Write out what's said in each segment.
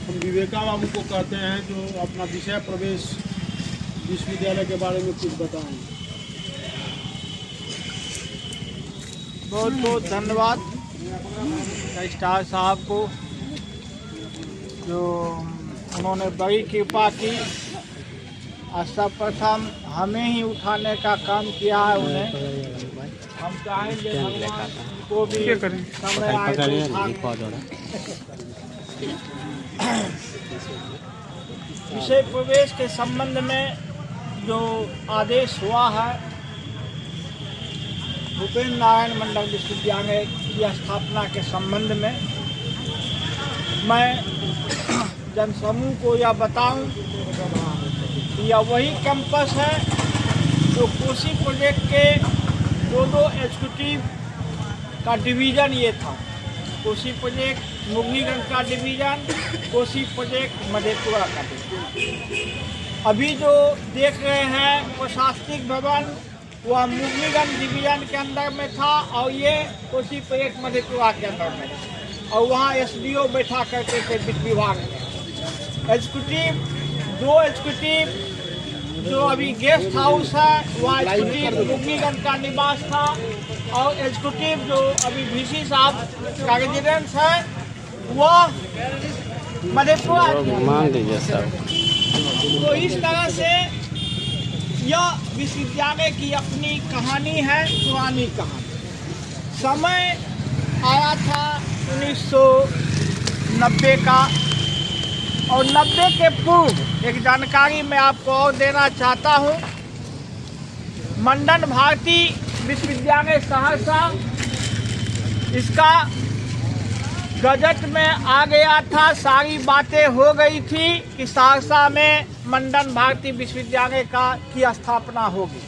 हम विवेका बाबू को कहते हैं जो अपना विषय प्रवेश विश्वविद्यालय के बारे में कुछ बताएं। बहुत बहुत धन्यवाद रजिस्ट्रार साहब को, जो उन्होंने बड़ी कृपा की और सर्वप्रथम हमें ही उठाने का काम किया है उन्हें। हम चाहेंगे भगवान को भी समय आए तो विषय प्रवेश के संबंध में जो आदेश हुआ है, भूपेन्द्र नारायण मंडल विश्वविद्यालय की स्थापना के संबंध में मैं जनसमूह को यह बताऊं कि यह वही कैंपस है जो कोसी प्रोजेक्ट के दो एग्जीक्यूटिव का डिवीज़न ये था। कोसी प्रोजेक्ट मुरलीगंज का डिवीज़न, कोसी प्रोजेक्ट मधेपुरा का डिवीज़न। अभी जो देख रहे हैं प्रशासनिक भवन वह मुरलीगंज डिवीज़न के अंदर में था और ये कोसी प्रोजेक्ट मधेपुरा के अंदर में था, और वहाँ एसडीओ बैठा करते थे वित्त विभाग में। एग्जीक्यूटिव दो एग्जीक्यूटिव जो अभी गेस्ट हाउस है वह एग्जीक्यूटिव मुरलीगंज का निवास था, और एग्जीक्यूटिव जो अभी वीसी साहब का रेजिडेंस है वह मधेपुरा। तो इस तरह से यह विश्वविद्यालय की अपनी कहानी है, पुरानी कहानी। समय आया था 1990 का, और 90 के पूर्व एक जानकारी मैं आपको और देना चाहता हूँ। मंडन भारती विश्वविद्यालय सहरसा, इसका गजट में आ गया था, सारी बातें हो गई थी कि सहरसा में मंडन भारती विश्वविद्यालय की स्थापना होगी।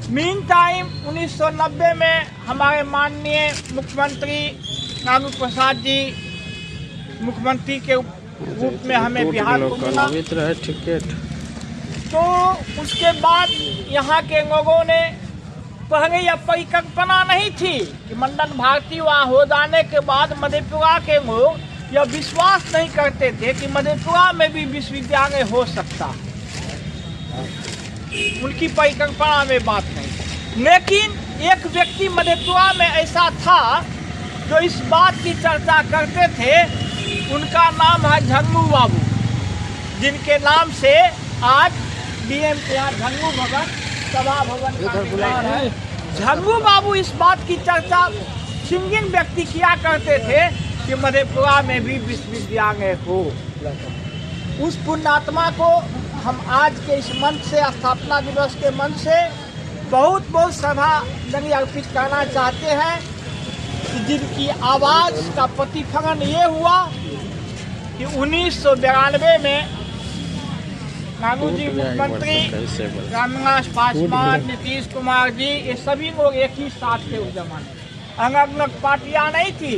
मीन टाइम 1990 में हमारे माननीय मुख्यमंत्री लालू प्रसाद जी मुख्यमंत्री के रूप में हमें बिहार को मिला। तो उसके बाद यहाँ के लोगों ने पहले यह परिकल्पना नहीं थी कि मंडन भारती वहाँ हो जाने के बाद मधेपुरा के लोग यह विश्वास नहीं करते थे कि मधेपुरा में भी विश्वविद्यालय हो सकता। उनकी परिकल्पना में बात नहीं, लेकिन एक व्यक्ति मधेपुरा में ऐसा था जो इस बात की चर्चा करते थे। उनका नाम है झंगू बाबू, जिनके नाम से आज डीएम के यहाँ झंगू भवन सभा भवन का निर्माण है। झंगू बाबू इस बात की चर्चा सिंगिंग व्यक्ति किया करते थे कि मधेपुरा में भी विश्वविद्यालय हो। उस पुण्यात्मा को हम आज के इस मंच से, स्थापना दिवस के मंच से बहुत बहुत श्रद्धांजलि अर्पित करना चाहते हैं कि जिनकी आवाज़ का प्रतिफलन ये हुआ कि 1992 में नानू जी मुख्यमंत्री, रामनिवास पासवान, नीतीश कुमार जी, ये सभी लोग एक ही साथ थे। उस जमाने अलग अलग पार्टियां नहीं थी,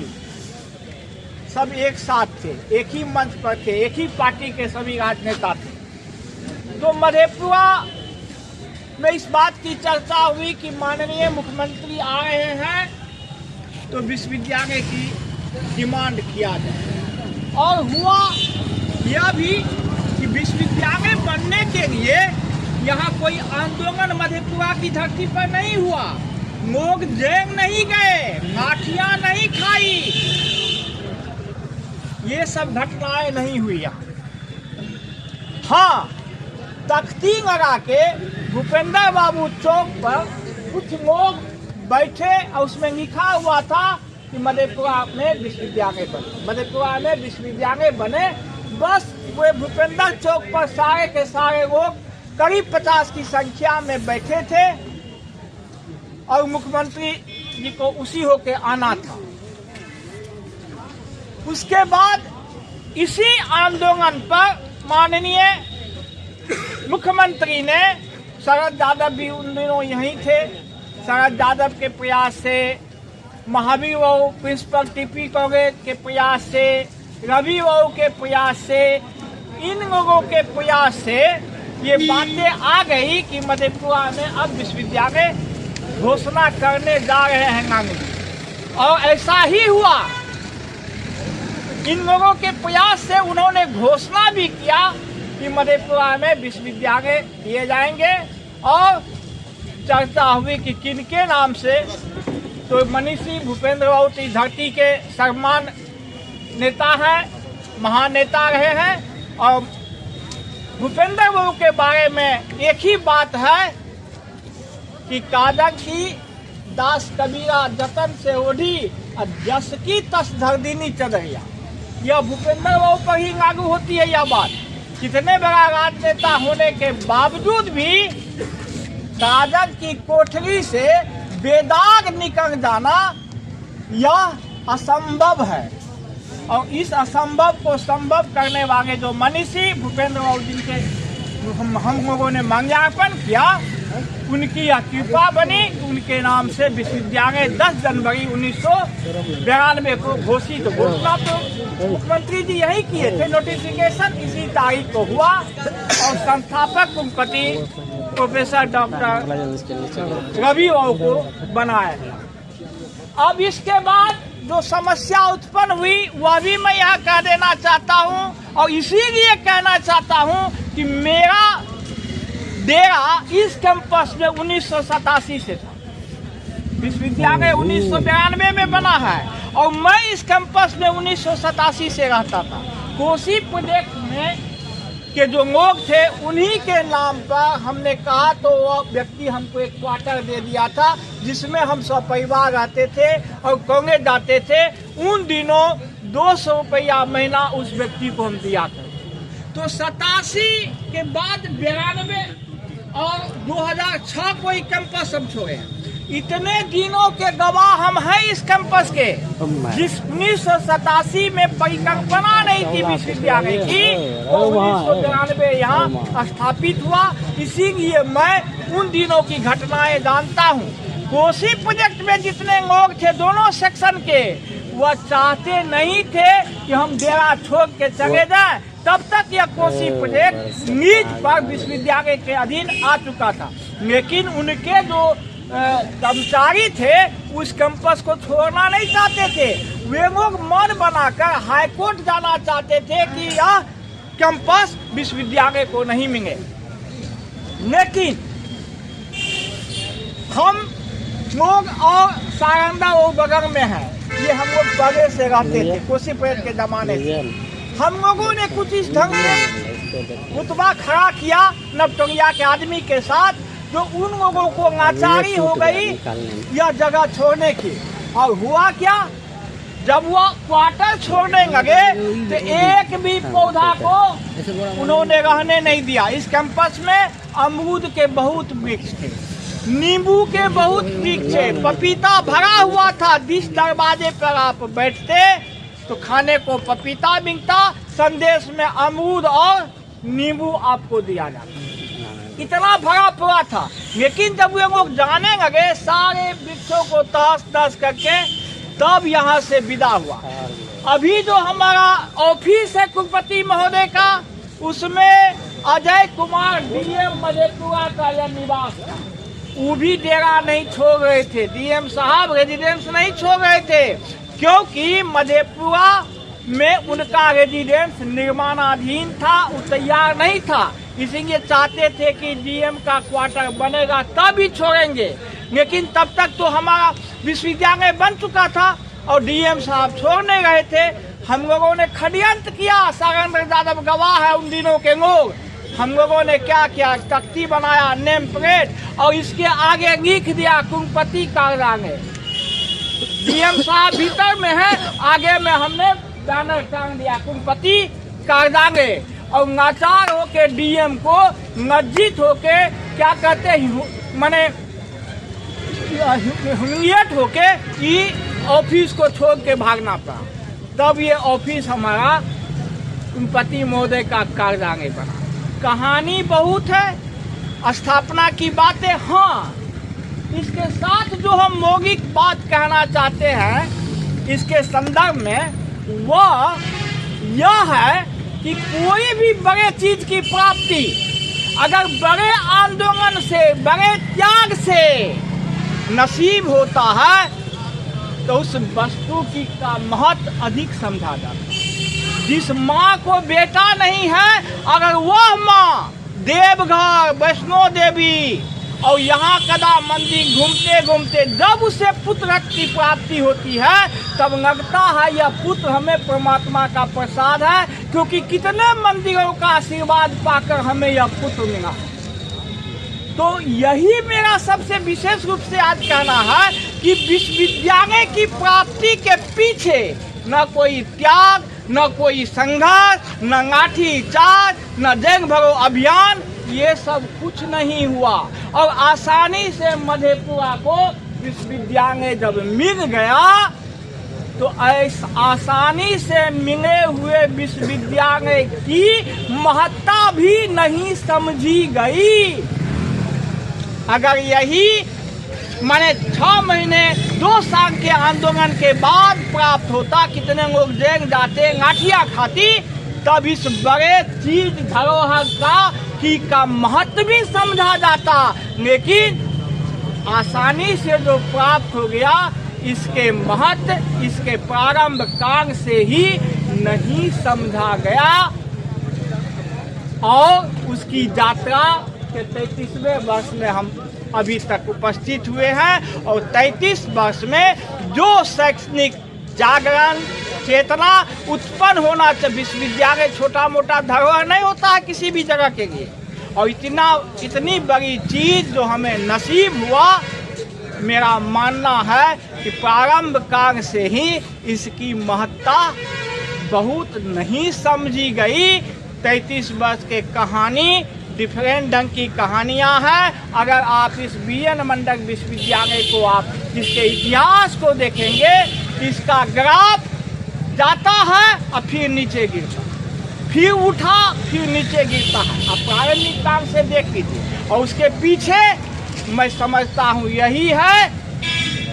सब एक साथ थे, एक ही मंच पर थे, एक ही पार्टी के सभी राजनेता थे। तो मधेपुरा में इस बात की चर्चा हुई कि माननीय मुख्यमंत्री आ रहे हैं तो विश्वविद्यालय की डिमांड किया जाए। और हुआ यह भी कि विश्वविद्यालय बनने के लिए यहाँ कोई आंदोलन मधेपुरा की धरती पर नहीं हुआ, लोग जेल नहीं गए, लाठियाँ नहीं खाई, ये सब घटनाएं नहीं हुई यहाँ। हाँ, तख्ती लगा के भूपेंद्र बाबू चौक पर कुछ लोग बैठे और उसमें लिखा हुआ था कि मधेपुरा में विश्वविद्यालय बने, मधेपुरा में विश्वविद्यालय बने। बस वे भूपेंद्र चौक पर सारे के सारे लोग करीब 50 की संख्या में बैठे थे और मुख्यमंत्री जी को उसी होके आना था। उसके बाद इसी आंदोलन पर माननीय मुख्यमंत्री ने, शरद यादव भी उन दिनों यहीं थे, शरद यादव के प्रयास से, महावीर बाबू प्रिंसिपल टीपी कॉलेज के प्रयास से, रवि बाबू के प्रयास से, इन लोगों के प्रयास से ये बातें आ गई कि मधेपुरा में अब विश्वविद्यालय घोषणा करने जा रहे हैं नानी। और ऐसा ही हुआ। इन लोगों के प्रयास से उन्होंने घोषणा भी किया कि मधेपुरा में विश्वविद्यालय दिए जाएंगे और चर्चा हुई कि किनके नाम से। तो मनीषी भूपेंद्र बाबू इस धरती के सम्मान नेता हैं, महान नेता रहे हैं। और भूपेंद्र बाबू के बारे में एक ही बात है कि काजग की दास कबीरा जतन से ओढ़ी और जस की तस धरदीनी चढ़ैया। यह भूपेंद्र बाबू पर ही लागू होती है यह बात। कितने बड़ा राजनेता होने के बावजूद भी काजग की कोठरी से बेदाग निकल जाना यह असंभव है। और इस असंभव को संभव करने वाले जो मनीषी भूपेंद्र बाबू जिनके हम लोगों ने माल्यार्पण किया, उनकी यह कृपा बनी। उनके नाम से विश्वविद्यालय 10 जनवरी 1992 को घोषित। घोषणा तो मुख्यमंत्री जी यही किए थे, नोटिफिकेशन इसी तारीख को हुआ और संस्थापक कुलपति प्रोफेसर डॉक्टर रवि बाबू को बनाया गया। अब इसके बाद जो समस्या उत्पन्न हुई वह भी मैं यहाँ कह देना चाहता हूँ और इसीलिए कहना चाहता हूँ कि मेरा डेरा इस कैंपस में 1987 से था। विश्वविद्यालय 1992 में बना है और मैं इस कैंपस में 1987 से रहता था। कोसी प्रोजेक्ट में के जो लोग थे उन्हीं के नाम पर हमने कहा, तो वह व्यक्ति हमको एक क्वार्टर दे दिया था जिसमें हम सब परिवार रहते थे और कांग्रेस जाते थे। उन दिनों 200 रुपया महीना उस व्यक्ति को हम दिया था। तो 87 के बाद 92 और 2006 को ही कैंपस हम छोड़े। इतने दिनों के गवाह हम हैं इस कैंपस के, जिस 1987 में परिकल्पना नहीं थी विश्वविद्यालय की, वो 1992 यहाँ स्थापित हुआ। इसीलिए मैं उन दिनों की घटनाएं जानता हूँ। कोसी प्रोजेक्ट में जितने लोग थे दोनों सेक्शन के, वह चाहते नहीं थे कि हम डेरा छोड़ के चले जाएं। तब तक यह कोसी प्रोजेक्ट नीज पर विश्वविद्यालय के अधीन आ चुका था। लेकिन उनके जो कर्मचारी थे उस कैंपस को छोड़ना नहीं चाहते थे। वे लोग मन बनाकर हाईकोर्ट जाना चाहते थे कि यह कैंपस विश्वविद्यालय को नहीं मिले। लेकिन हम लोग और सारंदा वो बगल में है, ये हम लोग पहले से रहते थे कोसी प्रोजेक्ट के जमाने से। हम लोगों ने कुछ इस ढंग से रुतबा खड़ा किया नवटोरिया के आदमी के साथ, जो उन लोगों को लाचारी हो गई यह जगह छोड़ने की। और हुआ क्या, जब वो क्वार्टर छोड़ने लगे तो एक भी पौधा को उन्होंने रहने नहीं दिया। इस कैंपस में अमरूद के बहुत वृक्ष थे, नींबू के बहुत वृक्ष थे, पपीता भरा हुआ था। जिस दरवाजे पर आप बैठते तो खाने को पपीता मिलता, संदेश में अमरूद और नींबू आपको दिया जाता। इतना भरा पड़ा था। लेकिन जब वे लोग जाने लगे सारे वृक्षों को तहस नहस करके, तब यहाँ से विदा हुआ। अभी जो हमारा ऑफिस है कुलपति महोदय का, उसमें अजय कुमार डीएम मधेपुरा का यह निवास था। वो भी डेरा नहीं छोड़ रहे थे, डीएम साहब रेजिडेंस नहीं छोड़ रहे थे, क्योंकि मधेपुरा में उनका रेजिडेंस निर्माणाधीन था, वो तैयार नहीं था। इसीलिए चाहते थे कि डीएम का क्वार्टर बनेगा तब ही छोड़ेंगे। लेकिन तब तक तो हमारा विश्वविद्यालय बन चुका था और डीएम साहब छोड़ नहीं रहे थे। हम लोगों ने षड्यंत्र किया, सागेंद्र यादव गवाह है उन दिनों के लोग। हम लोगों ने क्या किया, तख्ती बनाया, नेम प्लेट, और इसके आगे लिख दिया कुलपति कार्यालय। डीएम साहब भीतर में है, आगे में हमने बैनर टांग दिया कुलपति कार्यालय। और नाचार होके डीएम को लज्जित होके क्या कहते हैं, माने ह्यूमिलिएट होके ये ऑफिस को छोड़ के भागना पड़ा। तब ये ऑफिस हमारा कुलपति महोदय का कार्यालय बना। कहानी बहुत है, स्थापना की बातें। हाँ, इसके साथ जो हम मौलिक बात कहना चाहते हैं इसके संदर्भ में, वह यह है कि कोई भी बड़े चीज की प्राप्ति अगर बड़े आंदोलन से, बड़े त्याग से नसीब होता है तो उस वस्तु की का महत्व अधिक समझा जाता है। जिस माँ को बेटा नहीं है, अगर वह माँ देवघर वैष्णो देवी और यहाँ कदा मंदिर घूमते घूमते जब उसे पुत्र की प्राप्ति होती है, तब लगता है यह पुत्र हमें परमात्मा का प्रसाद है, क्योंकि कितने मंदिरों का आशीर्वाद पाकर हमें यह पुत्र मिला। तो यही मेरा सबसे विशेष रूप से आज कहना है कि विश्वविद्यालय की प्राप्ति के पीछे न कोई त्याग, न कोई संघर्ष, न लाठी चार्ज, न जंग भरो अभियान, ये सब कुछ नहीं हुआ। और आसानी से मधेपुरा को विश्वविद्यालय जब मिल गया, तो आसानी से मिले हुए विश्वविद्यालय की महत्ता भी नहीं समझी गई। अगर यही माने 6 महीने 2 साल के आंदोलन के बाद प्राप्त होता, कितने लोग जेल जाते, लाठियाँ खाती, तब इस बड़े चीज धरोहर का महत्व भी समझा जाता। लेकिन आसानी से जो प्राप्त हो गया, इसके महत्व इसके प्रारंभ काल से ही नहीं समझा गया। और उसकी यात्रा के 33वें वर्ष में हम अभी तक उपस्थित हुए हैं, और 33 वर्ष में जो शैक्षणिक जागरण चेतना उत्पन्न होना चाहिए, विश्वविद्यालय छोटा मोटा धरोहर नहीं होता है किसी भी जगह के लिए, और इतनी बड़ी चीज जो हमें नसीब हुआ, मेरा मानना है कि प्रारंभ काल से ही इसकी महत्ता बहुत नहीं समझी गई। 33 वर्ष के कहानी डिफरेंट ढंग की कहानियां हैं। अगर आप इस BN मंडल विश्वविद्यालय को आप इसके इतिहास को देखेंगे, इसका ग्राफ जाता है और फिर नीचे गिरता, फिर उठा फिर नीचे गिरता है। आप प्रारंभिक काल से देख लीजिए, और उसके पीछे मैं समझता हूँ यही है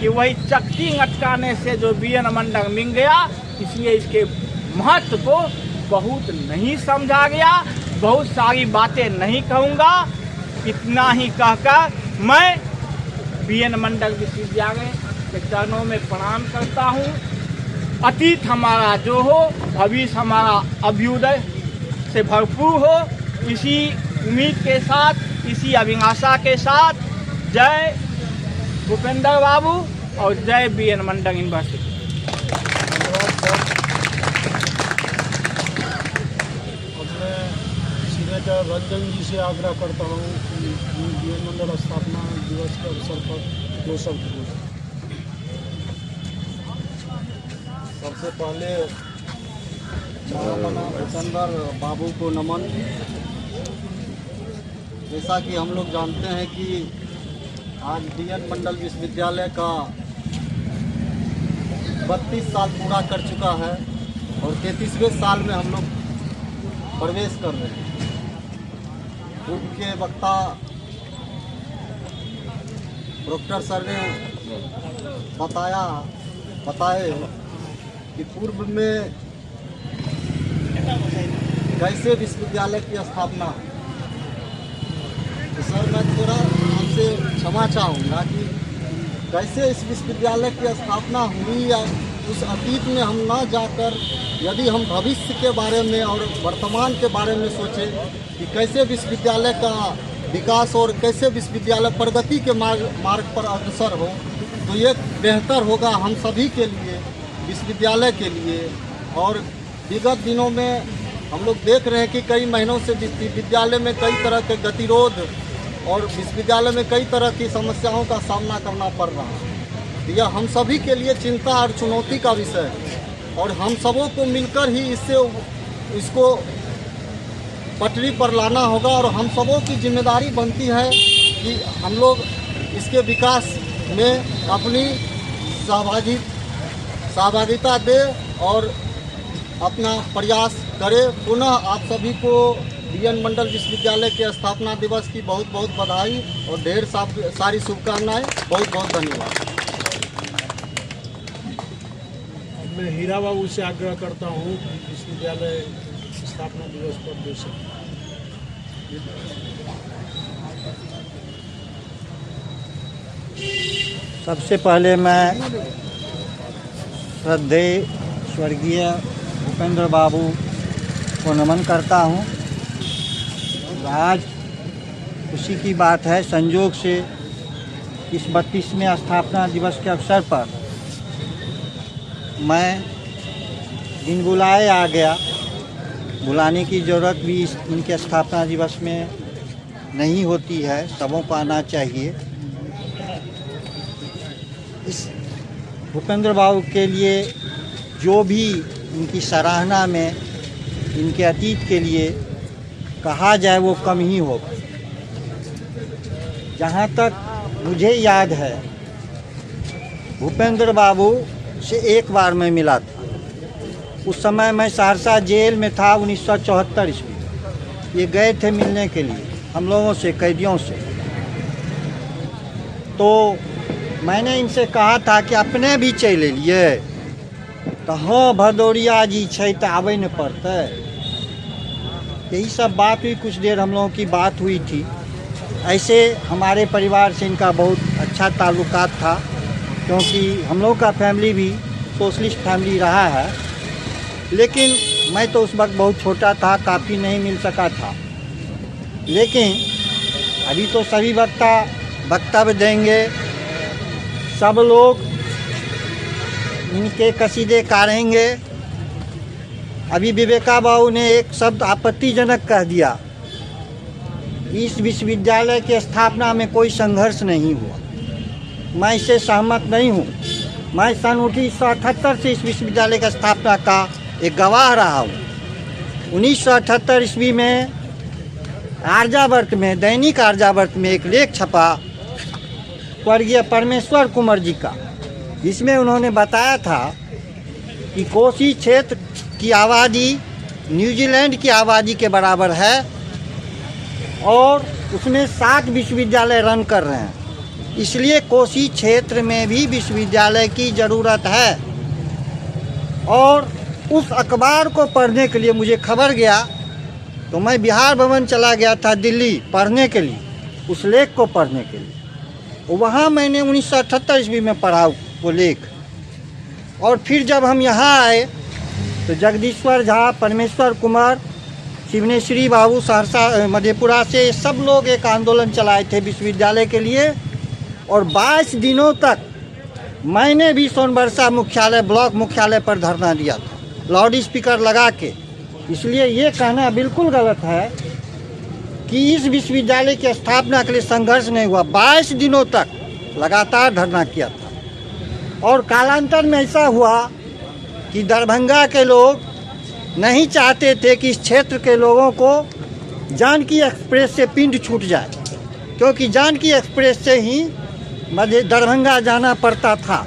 कि वही चक्की लटकाने से जो BN मंडल मिल गया, इसलिए इसके महत्व को बहुत नहीं समझा गया। बहुत सारी बातें नहीं कहूँगा, इतना ही कहकर मैं BN मंडल विश्वविद्यालय के चरणों में प्रणाम करता हूँ। अतीत हमारा जो हो, भविष्य हमारा अभ्युदय से भरपूर हो, इसी उम्मीद के साथ, इसी अभिलाषा के साथ, जय भूपेंद्र बाबू और जय BN मंडल यूनिवर्सिटी। रंजन जी से आग्रह करता हूँ कि BN मंडल स्थापना दिवस के अवसर पर 2 शब्द बोलें। सबसे पहले मौलाना भूपेंद्र बाबू को नमन। जैसा कि हम लोग जानते हैं कि आज BN मंडल विश्वविद्यालय का 32 साल पूरा कर चुका है, और 33वें साल में हम लोग प्रवेश कर रहे हैं। पूर्व के वक्ता डॉक्टर सर ने बताए कि पूर्व में कैसे विश्वविद्यालय की स्थापना। तो सर मैं थोड़ा आपसे क्षमा चाहूँगा कि कैसे इस विश्वविद्यालय की स्थापना हुई, या उस अतीत में हम ना जाकर यदि हम भविष्य के बारे में और वर्तमान के बारे में सोचें कि कैसे विश्वविद्यालय का विकास और कैसे विश्वविद्यालय प्रगति के मार्ग पर अग्रसर हो, तो ये बेहतर होगा हम सभी के लिए, विश्वविद्यालय के लिए। और विगत दिनों में हम लोग देख रहे हैं कि कई महीनों से विश्वविद्यालय में कई तरह के गतिरोध और विश्वविद्यालय में कई तरह की समस्याओं का सामना करना पड़ रहा है। यह हम सभी के लिए चिंता और चुनौती का विषय है, और हम सबों को मिलकर ही इसको पटरी पर लाना होगा। और हम सबों की जिम्मेदारी बनती है कि हम लोग इसके विकास में अपनी सहभागिता दें और अपना प्रयास करें। पुनः आप सभी को BN मंडल विश्वविद्यालय के स्थापना दिवस की बहुत बहुत बधाई और ढेर सारी शुभकामनाएं। बहुत बहुत धन्यवाद। मैं हीरा बाबू से आग्रह करता हूँ कि विश्वविद्यालय स्थापना दिवस पर 2 शब्द। सबसे पहले मैं श्रद्धेय स्वर्गीय भूपेंद्र बाबू को नमन करता हूँ। आज खुशी की बात है, संयोग से इस 32वें स्थापना दिवस के अवसर पर मैं इन बुलाए आ गया। बुलाने की ज़रूरत भी इनके स्थापना दिवस में नहीं होती है, सबों को आना चाहिए। इस भूपेंद्र बाबू के लिए जो भी इनकी सराहना में इनके अतीत के लिए कहा जाए वो कम ही होगा। जहाँ तक मुझे याद है, भूपेंद्र बाबू से एक बार मैं मिला था। उस समय मैं सहरसा जेल में था 1974 ईस्वी। ये गए थे मिलने के लिए हम लोगों से, कैदियों से। तो मैंने इनसे कहा था कि अपने भी चल एलिए तो हाँ भदौरिया जी छै तो आबे न पड़ते। यही सब बात हुई, कुछ देर हम लोगों की बात हुई थी। ऐसे हमारे परिवार से इनका बहुत अच्छा ताल्लुकात था, क्योंकि हम लोगों का फैमिली भी सोशलिस्ट फैमिली रहा है। लेकिन मैं तो उस वक्त बहुत छोटा था, काफ़ी नहीं मिल सका था। लेकिन अभी तो सभी वक्तव्य देंगे, सब लोग इनके कसीदे काढ़ेंगे। अभी विवेका बाबू ने एक शब्द आपत्तिजनक कह दिया, इस विश्वविद्यालय की स्थापना में कोई संघर्ष नहीं हुआ। मैं इससे सहमत नहीं हूँ। मैं सन 1978 से इस विश्वविद्यालय की स्थापना का एक गवाह रहा हूँ। 1978 ईस्वी में आर्यावर्त में, दैनिक आर्यावर्त में एक लेख छपा स्वर्गीय परमेश्वर कुमार जी का, जिसमें उन्होंने बताया था कि कोसी क्षेत्र की आबादी न्यूजीलैंड की आबादी के बराबर है और उसमें 7 विश्वविद्यालय रन कर रहे हैं। इसलिए कोसी क्षेत्र में भी विश्वविद्यालय की ज़रूरत है। और उस अखबार को पढ़ने के लिए मुझे खबर गया, तो मैं बिहार भवन चला गया था दिल्ली पढ़ने के लिए, उस लेख को पढ़ने के लिए। वहाँ मैंने 1978 ईस्वी में पढ़ा वो लेख। और फिर जब हम यहाँ आए तो जगदीश्वर झा, परमेश्वर कुमार, शिवनेश्वरी बाबू सहरसा मधेपुरा से सब लोग एक आंदोलन चलाए थे विश्वविद्यालय के लिए। और 22 दिनों तक मैंने भी सोनबरसा मुख्यालय, ब्लॉक मुख्यालय पर धरना दिया था, लाउड स्पीकर लगा के। इसलिए ये कहना बिल्कुल गलत है कि इस विश्वविद्यालय की स्थापना के लिए संघर्ष नहीं हुआ। 22 दिनों तक लगातार धरना किया था। और कालांतर में ऐसा हुआ कि दरभंगा के लोग नहीं चाहते थे कि इस क्षेत्र के लोगों को जानकी एक्सप्रेस से पिंड छूट जाए, क्योंकि जानकी एक्सप्रेस से ही दरभंगा जाना पड़ता था।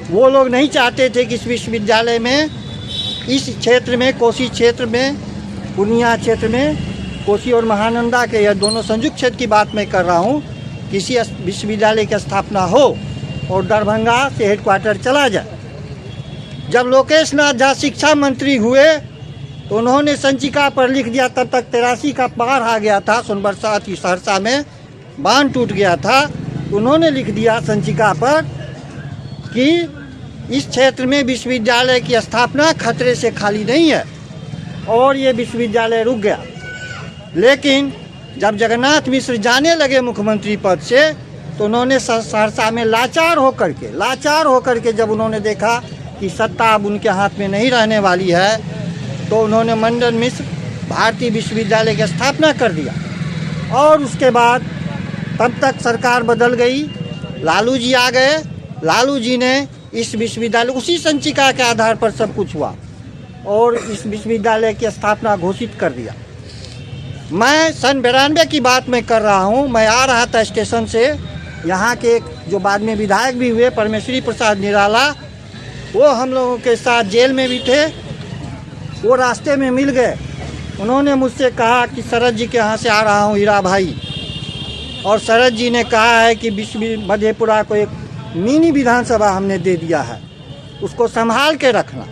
वो लोग नहीं चाहते थे कि इस विश्वविद्यालय में, इस क्षेत्र में, कोसी क्षेत्र में, पूर्णिया क्षेत्र में, कोसी और महानंदा के, यह दोनों संयुक्त क्षेत्र की बात मैं कर रहा हूँ, किसी विश्वविद्यालय की स्थापना हो और दरभंगा से हेडक्वार्टर चला जाए। जब लोकेश नाथ झा शिक्षा मंत्री हुए तो उन्होंने संचिका पर लिख दिया, तब तक 83 का बाढ़ आ गया था, सोनबरसा सहरसा में बांध टूट गया था। उन्होंने लिख दिया संचिका पर कि इस क्षेत्र में विश्वविद्यालय की स्थापना खतरे से खाली नहीं है, और ये विश्वविद्यालय रुक गया। लेकिन जब जगन्नाथ मिश्र जाने लगे मुख्यमंत्री पद से, तो उन्होंने सहरसा में लाचार होकर के जब उन्होंने देखा कि सत्ता अब उनके हाथ में नहीं रहने वाली है, तो उन्होंने मंडन मिश्र भारतीय विश्वविद्यालय की स्थापना कर दिया। और उसके बाद तब तक सरकार बदल गई, लालू जी आ गए। लालू जी ने इस विश्वविद्यालय, उसी संचिका के आधार पर सब कुछ हुआ और इस विश्वविद्यालय की स्थापना घोषित कर दिया। मैं सन 92 की बात मैं कर रहा हूँ। मैं आ रहा था स्टेशन से, यहाँ के एक जो बाद में विधायक भी हुए परमेश्वरी प्रसाद निराला, वो हम लोगों के साथ जेल में भी थे। वो रास्ते में मिल गए। उन्होंने मुझसे कहा कि शरद जी के यहाँ से आ रहा हूँ हीरा भाई, और शरद जी ने कहा है कि मधेपुरा को एक मिनी विधानसभा हमने दे दिया है, उसको संभाल के रखना।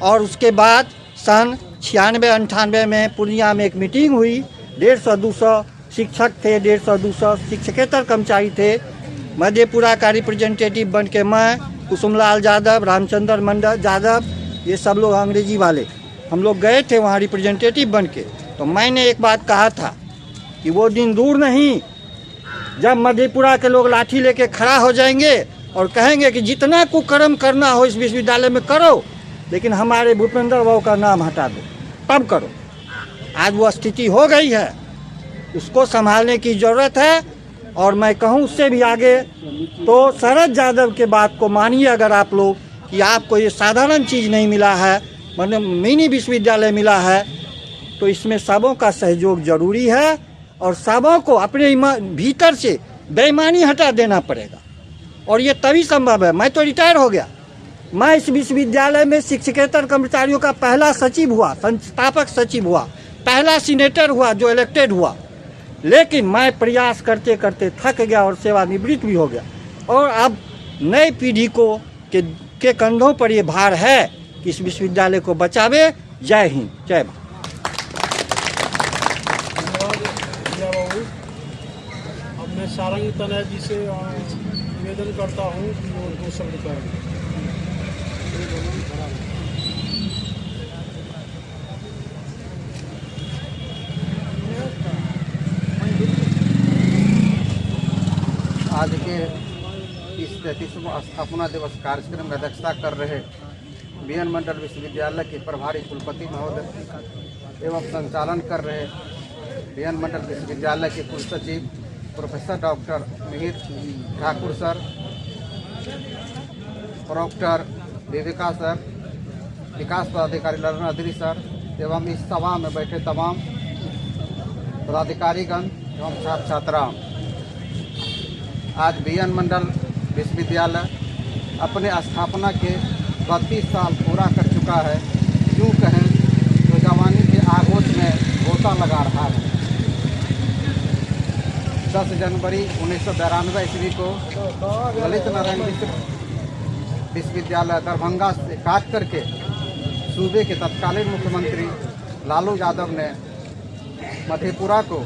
और उसके बाद सन 96-98 में पूर्णिया में एक मीटिंग हुई। 150-200 शिक्षक थे, 150-200 शिक्षकेतर कर्मचारी थे। मधेपुरा का रिप्रेजेंटेटिव बन के मैं, कुसुमलाल यादव, रामचंद्र मंडल यादव ये सब लोग अंग्रेजी वाले। हम लोग गए थे वहाँ रिप्रेजेंटेटिव बन के, तो मैंने एक बात कहा था कि वो दिन दूर नहीं जब मधेपुरा के लोग लाठी लेके खड़ा हो जाएंगे और कहेंगे कि जितना कुकर्म करना हो इस विश्वविद्यालय में करो, लेकिन हमारे भूपेंद्र बाबू का नाम हटा दो, तब करो। आज वो स्थिति हो गई है, उसको संभालने की ज़रूरत है। और मैं कहूँ उससे भी आगे तो शरद यादव के बात को मानिए अगर आप लोग, कि आपको ये साधारण चीज़ नहीं मिला है, मतलब मिनी विश्वविद्यालय मिला है, तो इसमें सबों का सहयोग जरूरी है और सबों को अपने भीतर से बेईमानी हटा देना पड़ेगा। और ये तभी संभव है। मैं तो रिटायर हो गया, मैं इस विश्वविद्यालय में शिक्षकेतर कर्मचारियों का पहला सचिव हुआ, संस्थापक सचिव हुआ, पहला सीनेटर हुआ जो इलेक्टेड हुआ, लेकिन मैं प्रयास करते करते थक गया और सेवानिवृत्त भी हो गया। और अब नई पीढ़ी को के कंधों पर ये भार है कि इस विश्वविद्यालय को बचावे। जय हिंद, जय भारत। बाबू, अब मैं सारंग तनय जी से निवेदन करता हूँ कि वो 2 शब्द कहें। आज के इस 33वां स्थापना दिवस कार्यक्रम में अध्यक्षता कर रहे बीएन मंडल विश्वविद्यालय के प्रभारी कुलपति महोदय एवं संचालन कर रहे बीएन मंडल विश्वविद्यालय के कुलसचिव professor doctor Mihir Thakur sir, proctor Viveka sir, विकास पदाधिकारी ललन अधरी सर एवं इस सभा में बैठे तमाम पदाधिकारीगण एवं छात्र छात्राओं, आज बीएन मंडल विश्वविद्यालय अपने स्थापना के 32 साल पूरा कर चुका है। यूँ कहें तो जवानी के आगोश में गोता लगा रहा है। 10 जनवरी 1992 ईस्वी को ललित नारायण विश्वविद्यालय दरभंगा से काट करके सूबे के तत्कालीन मुख्यमंत्री लालू यादव ने मधेपुरा को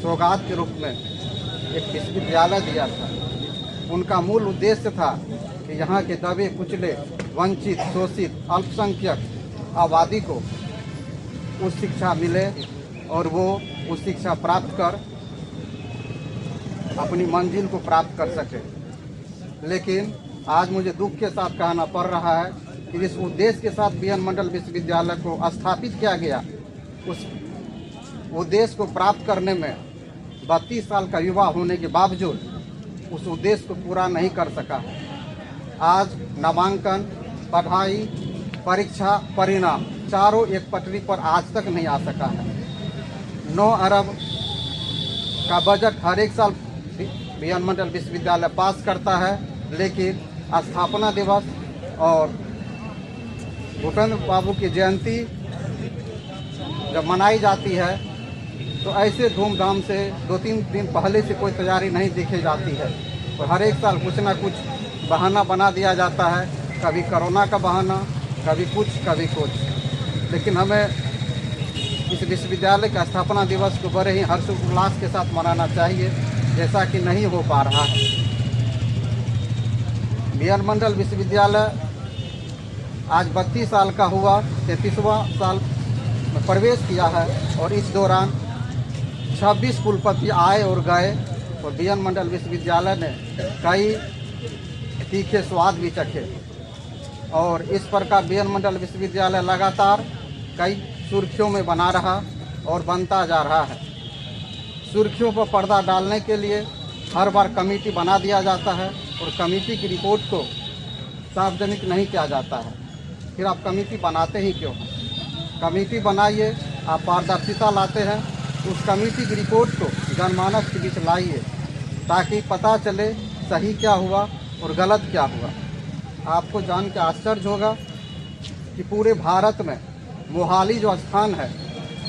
सौगात के रूप में एक विश्वविद्यालय दिया था। उनका मूल उद्देश्य था कि यहाँ के दबे कुचले, वंचित, शोषित, अल्पसंख्यक आबादी को उस शिक्षा मिले और वो उस शिक्षा प्राप्त कर अपनी मंजिल को प्राप्त कर सके। लेकिन आज मुझे दुख के साथ कहना पड़ रहा है कि जिस उद्देश्य के साथ बीएन मंडल विश्वविद्यालय को स्थापित किया गया, उस उद्देश्य को प्राप्त करने में 32 साल का युवा होने के बावजूद उस उद्देश्य को पूरा नहीं कर सका। आज नामांकन, पढ़ाई, परीक्षा, परिणाम चारों एक पटरी पर आज तक नहीं आ सका है। 9 अरब का बजट हर एक साल बीएन मंडल विश्वविद्यालय पास करता है, लेकिन स्थापना दिवस और भूपेंद्र बाबू की जयंती जब मनाई जाती है तो ऐसे धूमधाम से 2-3 दिन पहले से कोई तैयारी नहीं देखी जाती है। और हर एक साल कुछ ना कुछ बहाना बना दिया जाता है, कभी कोरोना का बहाना, कभी कुछ कभी कुछ। लेकिन हमें इस विश्वविद्यालय का स्थापना दिवस को बड़े ही हर्षोल्लास के साथ मनाना चाहिए, जैसा कि नहीं हो पा रहा है। बीएन मंडल विश्वविद्यालय आज 32 साल का हुआ, 33वां साल में प्रवेश किया है और इस दौरान 26 कुलपति आए और गए और बीएन मंडल विश्वविद्यालय ने कई तीखे स्वाद भी चखे। और इस प्रकार बीएन मंडल विश्वविद्यालय लगातार कई सुर्खियों में बना रहा और बनता जा रहा है। सुर्खियों पर पर्दा डालने के लिए हर बार कमेटी बना दिया जाता है और कमेटी की रिपोर्ट को सार्वजनिक नहीं किया जाता है। फिर आप कमेटी बनाते ही क्यों? कमेटी बनाइए, आप पारदर्शिता लाते हैं, उस कमेटी की रिपोर्ट को जनमानस के बीच लाइए ताकि पता चले सही क्या हुआ और गलत क्या हुआ। आपको जान के आश्चर्य होगा कि पूरे भारत में मोहाली जो स्थान है,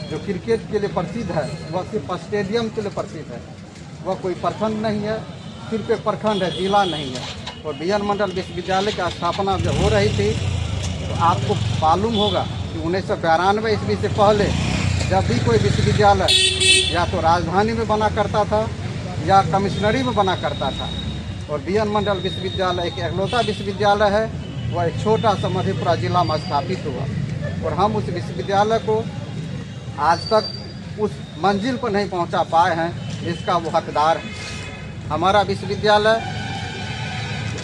जो क्रिकेट के लिए प्रसिद्ध है, वह सिर्फ स्टेडियम के लिए प्रसिद्ध है। वह कोई प्रखंड नहीं है, सिर्फ एक प्रखंड है, जिला नहीं है। और बीएन मंडल विश्वविद्यालय की स्थापना जब हो रही थी तो आपको मालूम होगा कि 1992 ईस्वी से पहले जब भी कोई विश्वविद्यालय या तो राजधानी में बना करता था या कमिश्नरी में बना करता था। और बीएन मंडल विश्वविद्यालय एक एकलौता विश्वविद्यालय है वह एक छोटा सा मधेपुरा जिला में स्थापित हुआ और हम उस विश्वविद्यालय को आज तक उस मंजिल पर नहीं पहुंचा पाए हैं जिसका वो हकदार है। हमारा विश्वविद्यालय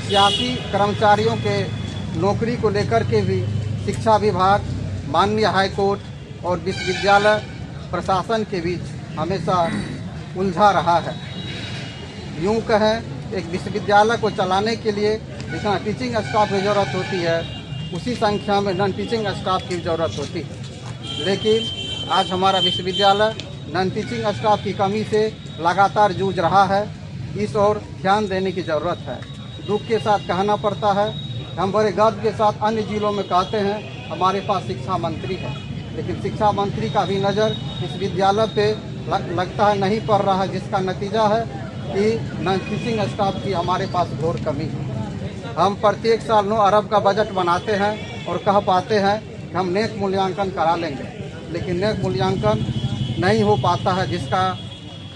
86 कर्मचारियों के नौकरी को लेकर के भी शिक्षा विभाग, माननीय हाई कोर्ट और विश्वविद्यालय प्रशासन के बीच हमेशा उलझा रहा है। यूँ कहें एक विश्वविद्यालय को चलाने के लिए जितना टीचिंग स्टाफ की ज़रूरत होती है उसी संख्या में नॉन टीचिंग स्टाफ की ज़रूरत होती है, लेकिन आज हमारा विश्वविद्यालय नॉन टीचिंग स्टाफ की कमी से लगातार जूझ रहा है। इस ओर ध्यान देने की ज़रूरत है। दुख के साथ कहना पड़ता है, हम बड़े गर्व के साथ अन्य जिलों में कहते हैं हमारे पास शिक्षा मंत्री है, लेकिन शिक्षा मंत्री का भी नज़र इस विद्यालय पे लगता है नहीं पड़ रहा है, जिसका नतीजा है कि नॉन टीचिंग स्टाफ की हमारे पास घोर कमी है। हम प्रत्येक साल 9 अरब का बजट बनाते हैं और कह पाते हैं कि हम नेक मूल्यांकन करा लेंगे, लेकिन नेक मूल्यांकन नहीं हो पाता है, जिसका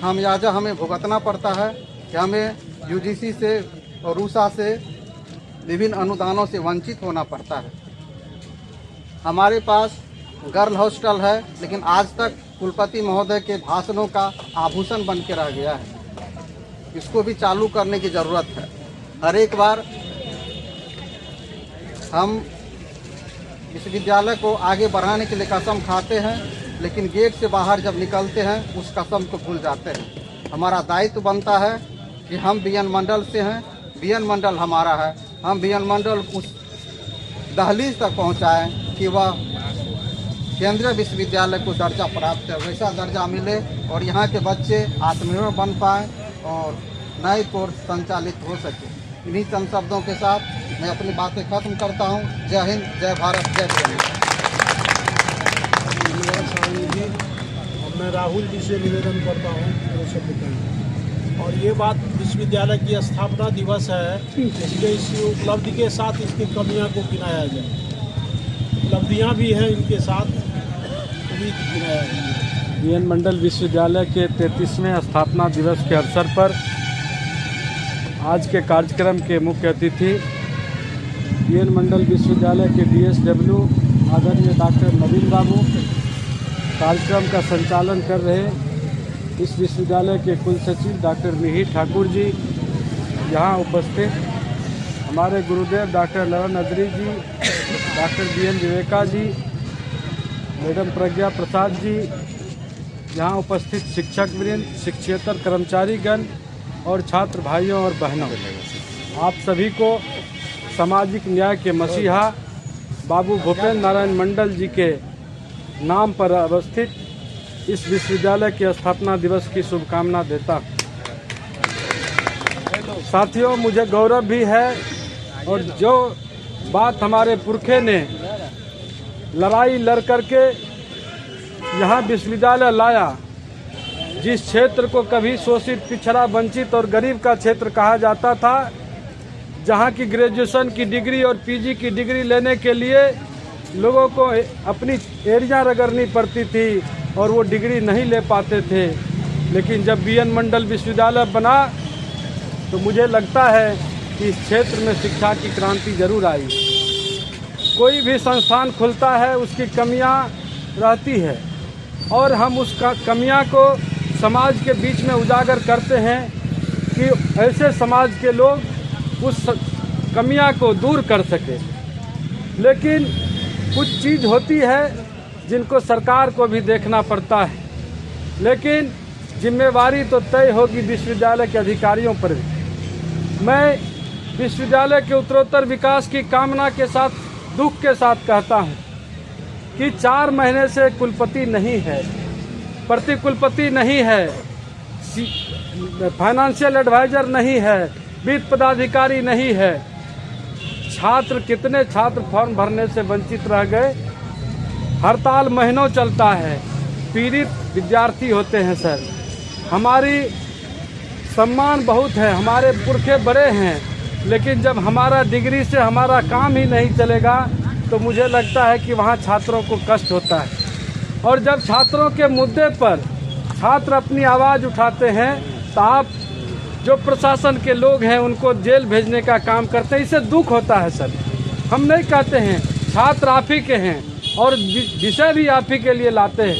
खामियाजा हमें भुगतना पड़ता है कि हमें यूजीसी से और रूसा से विभिन्न अनुदानों से वंचित होना पड़ता है। हमारे पास गर्ल हॉस्टल है, लेकिन आज तक कुलपति महोदय के भाषणों का आभूषण बन के रह गया है। इसको भी चालू करने की ज़रूरत है। हर एक बार हम विश्वविद्यालय को आगे बढ़ाने के लिए कसम खाते हैं, लेकिन गेट से बाहर जब निकलते हैं उस कसम को भूल जाते हैं। हमारा दायित्व बनता है कि हम बीएन मंडल से हैं, बीएन मंडल हमारा है, हम बीएन मंडल उस दहलीज तक पहुंचाएं कि वह केंद्रीय विश्वविद्यालय को दर्जा प्राप्त है, वैसा दर्जा मिले और यहाँ के बच्चे आत्मनिर्भर बन पाएँ और नए कोर्स संचालित हो सके। इन्हीं चंद शब्दों के साथ मैं अपनी बातें खत्म करता हूँ। जय हिंद, जय भारत, जय श्री। अब मैं राहुल जी से निवेदन करता हूँ वो सब बताएं। और ये बात विश्वविद्यालय की स्थापना दिवस है, इसलिए इस उपलब्धि के साथ इसकी कमियां को गिनाया जाए। उपलब्धियां भी हैं इनके साथ, भी गिनाया जाए। बीएन मंडल विश्वविद्यालय के 33वें स्थापना दिवस के अवसर पर आज के कार्यक्रम के मुख्य अतिथि बीएन मंडल विश्वविद्यालय के DSW आदरणीय डॉक्टर नवीन बाबू, कार्यक्रम का संचालन कर रहे इस विश्वविद्यालय के कुलसचिव डॉक्टर मिहिर ठाकुर जी, यहाँ उपस्थित हमारे गुरुदेव डॉक्टर ललन अदरी जी, डॉक्टर BN विवेका जी, मैडम प्रज्ञा प्रसाद जी, यहाँ उपस्थित शिक्षक वृंद, शिक्षेतर कर्मचारीगण और छात्र भाइयों और बहनों, आप सभी को सामाजिक न्याय के मसीहा बाबू भूपेंद्र नारायण मंडल जी के नाम पर अवस्थित इस विश्वविद्यालय के स्थापना दिवस की शुभकामना देता हूँ। साथियों, मुझे गौरव भी है और जो बात हमारे पुरखे ने लड़ाई लड़ करके यहाँ विश्वविद्यालय लाया, जिस क्षेत्र को कभी शोषित, पिछड़ा, वंचित और गरीब का क्षेत्र कहा जाता था, जहाँ की ग्रेजुएशन की डिग्री और PG की डिग्री लेने के लिए लोगों को अपनी एरिया रगड़नी पड़ती थी और वो डिग्री नहीं ले पाते थे। लेकिन जब बीएन मंडल विश्वविद्यालय बना तो मुझे लगता है कि इस क्षेत्र में शिक्षा की क्रांति जरूर आई। कोई भी संस्थान खुलता है उसकी कमियां रहती है और हम उस कमियां को समाज के बीच में उजागर करते हैं कि ऐसे समाज के लोग उस कमियां को दूर कर सके। लेकिन कुछ चीज़ होती है जिनको सरकार को भी देखना पड़ता है, लेकिन जिम्मेवारी तो तय होगी विश्वविद्यालय के अधिकारियों पर भी। मैं विश्वविद्यालय के उत्तरोत्तर विकास की कामना के साथ, दुख के साथ कहता हूं कि 4 महीने से कुलपति नहीं है, प्रति कुलपति नहीं है, फाइनेंशियल एडवाइजर नहीं है, वित्त पदाधिकारी नहीं है। कितने छात्र फॉर्म भरने से वंचित रह गए। हड़ताल महीनों चलता है, पीड़ित विद्यार्थी होते हैं। सर, हमारी सम्मान बहुत है, हमारे पुरखे बड़े हैं, लेकिन जब हमारा डिग्री से हमारा काम ही नहीं चलेगा तो मुझे लगता है कि वहाँ छात्रों को कष्ट होता है। और जब छात्रों के मुद्दे पर छात्र अपनी आवाज़ उठाते हैं तो आप जो प्रशासन के लोग हैं उनको जेल भेजने का काम करते हैं। इससे दुख होता है सर। हम नहीं कहते हैं, छात्र आप ही के हैं और विषय भी आप ही के लिए लाते हैं।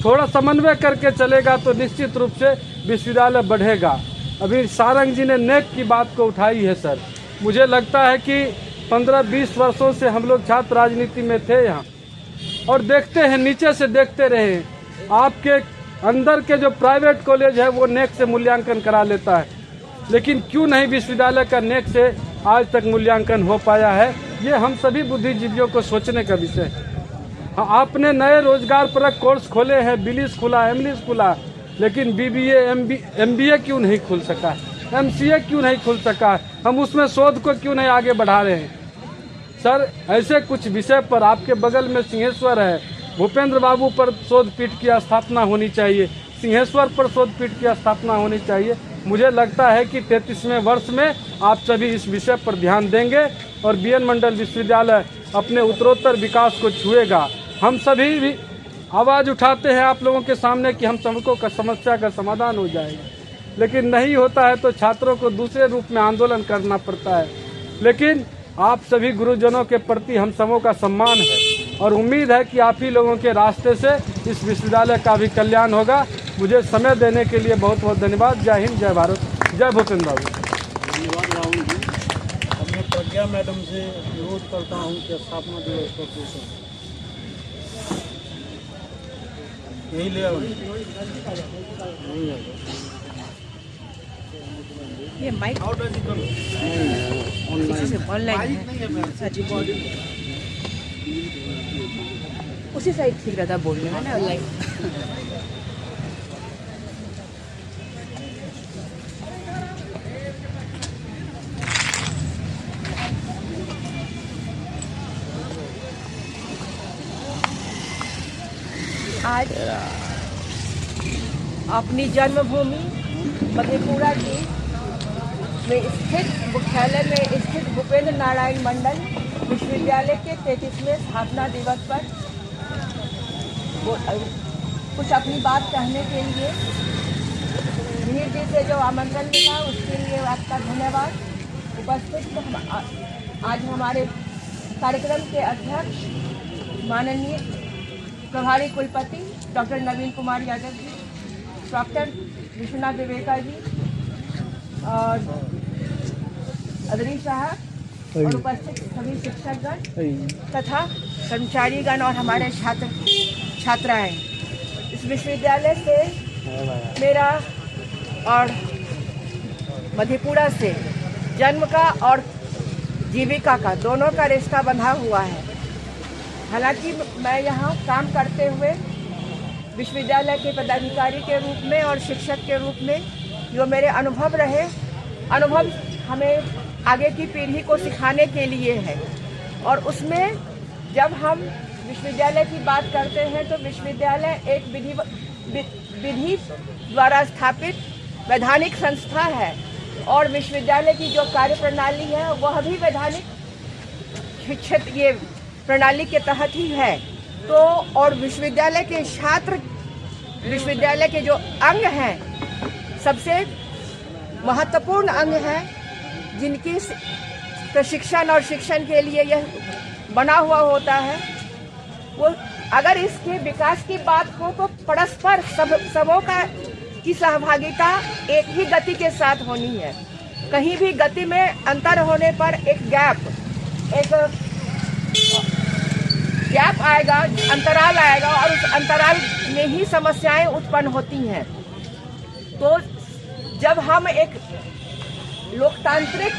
थोड़ा समन्वय करके चलेगा तो निश्चित रूप से विश्वविद्यालय बढ़ेगा। अभी सारंग जी ने नेक की बात को उठाई है सर। मुझे लगता है कि 15-20 वर्षों से हम लोग छात्र राजनीति में थे यहाँ और देखते हैं, नीचे से देखते रहे। आपके अंदर के जो प्राइवेट कॉलेज है वो नेक से मूल्यांकन करा लेता है, लेकिन क्यों नहीं विश्वविद्यालय का नेक से आज तक मूल्यांकन हो पाया है, ये हम सभी बुद्धिजीवियों को सोचने का विषय है। आपने नए रोजगार परक कोर्स खोले हैं, बिलिस खुला, एमलिस खुला, लेकिन बीबीए एमबीए क्यों नहीं खुल सका, एमसीए क्यों नहीं खुल सका, हम उसमें शोध को क्यों नहीं आगे बढ़ा रहे हैं। सर ऐसे कुछ विषय पर आपके बगल में सिंहेश्वर है, भूपेंद्र बाबू पर शोध पीठ की स्थापना होनी चाहिए, सिंहेश्वर पर शोध पीठ की स्थापना होनी चाहिए। मुझे लगता है कि 33वें वर्ष में आप सभी इस विषय पर ध्यान देंगे और बीएन मंडल विश्वविद्यालय अपने उत्तरोत्तर विकास को छुएगा। हम सभी भी आवाज़ उठाते हैं आप लोगों के सामने कि हम सबको का समस्या का समाधान हो जाएगा, लेकिन नहीं होता है तो छात्रों को दूसरे रूप में आंदोलन करना पड़ता है। लेकिन आप सभी गुरुजनों के प्रति हम सबों का सम्मान है और उम्मीद है कि आप ही लोगों के रास्ते से इस विश्वविद्यालय का भी कल्याण होगा। मुझे समय देने के लिए बहुत बहुत धन्यवाद। जय हिंद, जय भारत, जय भूपेंद्र बाबू। धन्यवाद राहुल जी। अब मैं प्रज्ञा मैडम से अनुरोध करता हूँ कि स्थापना दिवस पर पेश हो। यही ले आओ। ये माइक ऑनलाइन उसी साइड ठीक रहता बोलने में ना ऑनलाइन। आज अपनी जन्मभूमि मधेपुरा की में स्थित मुख्यालय में स्थित भूपेंद्र नारायण मंडल विश्वविद्यालय के 33वें स्थापना दिवस पर कुछ अपनी बात कहने के लिए मिहिर जी से जो आमंत्रण मिला उसके लिए आपका धन्यवाद। उपस्थित आज हमारे कार्यक्रम के अध्यक्ष माननीय प्रभारी कुलपति डॉक्टर नवीन कुमार यादव जी, डॉक्टर विश्वनाथ विवेका जी और अदरी साहब और उपस्थित सभी शिक्षकगण तथा कर्मचारीगण और हमारे छात्राएं। इस विश्वविद्यालय से मेरा और मधेपुरा से जन्म का और जीविका का दोनों का रिश्ता बंधा हुआ है। हालांकि मैं यहाँ काम करते हुए विश्वविद्यालय के पदाधिकारी के रूप में और शिक्षक के रूप में जो मेरे अनुभव रहे, अनुभव हमें आगे की पीढ़ी को सिखाने के लिए है। और उसमें जब हम विश्वविद्यालय की बात करते हैं तो विश्वविद्यालय एक विधि द्वारा स्थापित वैधानिक संस्था है और विश्वविद्यालय की जो कार्य प्रणाली है वह भी वैधानिक शिक्षित ये प्रणाली के तहत ही है। तो और विश्वविद्यालय के छात्र विश्वविद्यालय के जो अंग हैं सबसे महत्वपूर्ण अंग हैं जिनकी प्रशिक्षण और शिक्षण के लिए यह बना हुआ होता है। वो अगर इसके विकास की बात हो तो परस्पर सबों का की सहभागिता एक ही गति के साथ होनी है। कहीं भी गति में अंतर होने पर एक गैप आएगा, अंतराल आएगा और उस अंतराल में ही समस्याएं उत्पन्न होती हैं। तो जब हम एक लोकतांत्रिक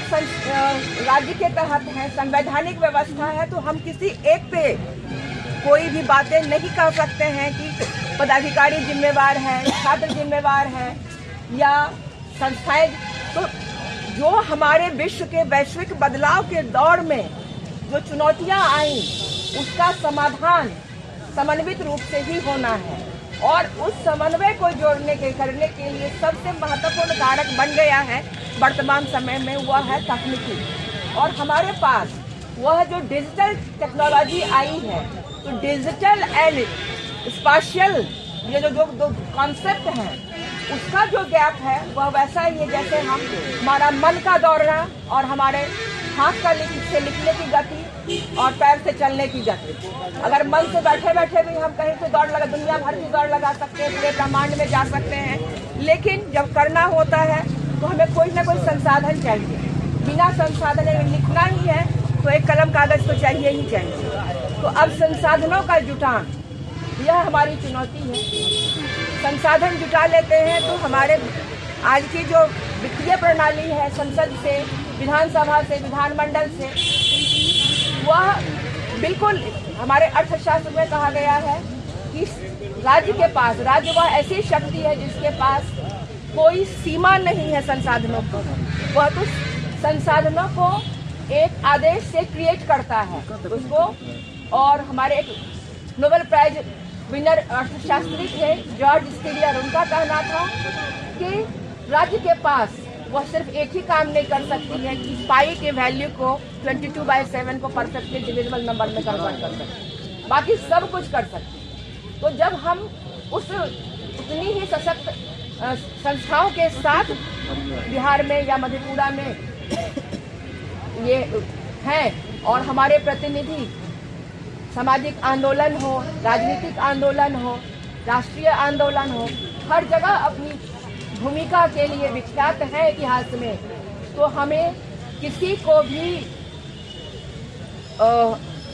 राज्य के तहत हैं, संवैधानिक व्यवस्था है, तो हम किसी एक पे कोई भी बातें नहीं कर सकते हैं कि पदाधिकारी जिम्मेवार हैं, छात्र जिम्मेवार हैं या संस्थाएं। तो जो हमारे विश्व के वैश्विक बदलाव के दौर में जो चुनौतियां आई उसका समाधान समन्वित रूप से ही होना है और उस समन्वय को करने के लिए सबसे महत्वपूर्ण कारक बन गया है वर्तमान समय में वह है तकनीकी। और हमारे पास वह जो डिजिटल टेक्नोलॉजी आई है, तो डिजिटल एंड स्पाशियल ये जो कॉन्सेप्ट है उसका जो गैप है वह वैसा ही है जैसे हमारा मन का दौड़ना और हमारे हाथ से लिखने की गति और पैर से चलने की गति। अगर मन से बैठे बैठे भी हम कहीं से दौड़ लगा, दुनिया भर की दौड़ लगा सकते हैं, पूरे ब्रह्मांड में जा सकते हैं, लेकिन जब करना होता है तो हमें कोई ना कोई संसाधन चाहिए। बिना संसाधन अगर लिखना ही है तो एक कलम कागज तो चाहिए ही चाहिए। तो अब संसाधनों का जुटान, यह हमारी चुनौती है। संसाधन जुटा लेते हैं तो हमारे आज की जो वित्तीय प्रणाली है, संसद से, विधानसभा से, विधानमंडल से, वह बिल्कुल हमारे अर्थशास्त्र में कहा गया है कि राज्य के पास, राज्य वह ऐसी शक्ति है जिसके पास कोई सीमा नहीं है संसाधनों को। वह तो संसाधनों को एक आदेश से क्रिएट करता है उसको। और हमारे एक नोबेल प्राइज विनर अर्थशास्त्री थे जॉर्ज स्टीलियर, उनका कहना था कि राज्य के पास वह सिर्फ एक ही काम नहीं कर सकती है कि पाई के वैल्यू को 22/7 को परफेक्टली डिविजिबल नंबर में कन्वर्ट कर सकते, बाकी सब कुछ कर सकते। तो जब हम उतनी ही सशक्त संस्थाओं के साथ बिहार में या मधेपुरा में ये हैं और हमारे प्रतिनिधि सामाजिक आंदोलन हो, राजनीतिक आंदोलन हो, राष्ट्रीय आंदोलन हो, हर जगह अपनी भूमिका के लिए विख्यात है इतिहास में, तो हमें किसी को भी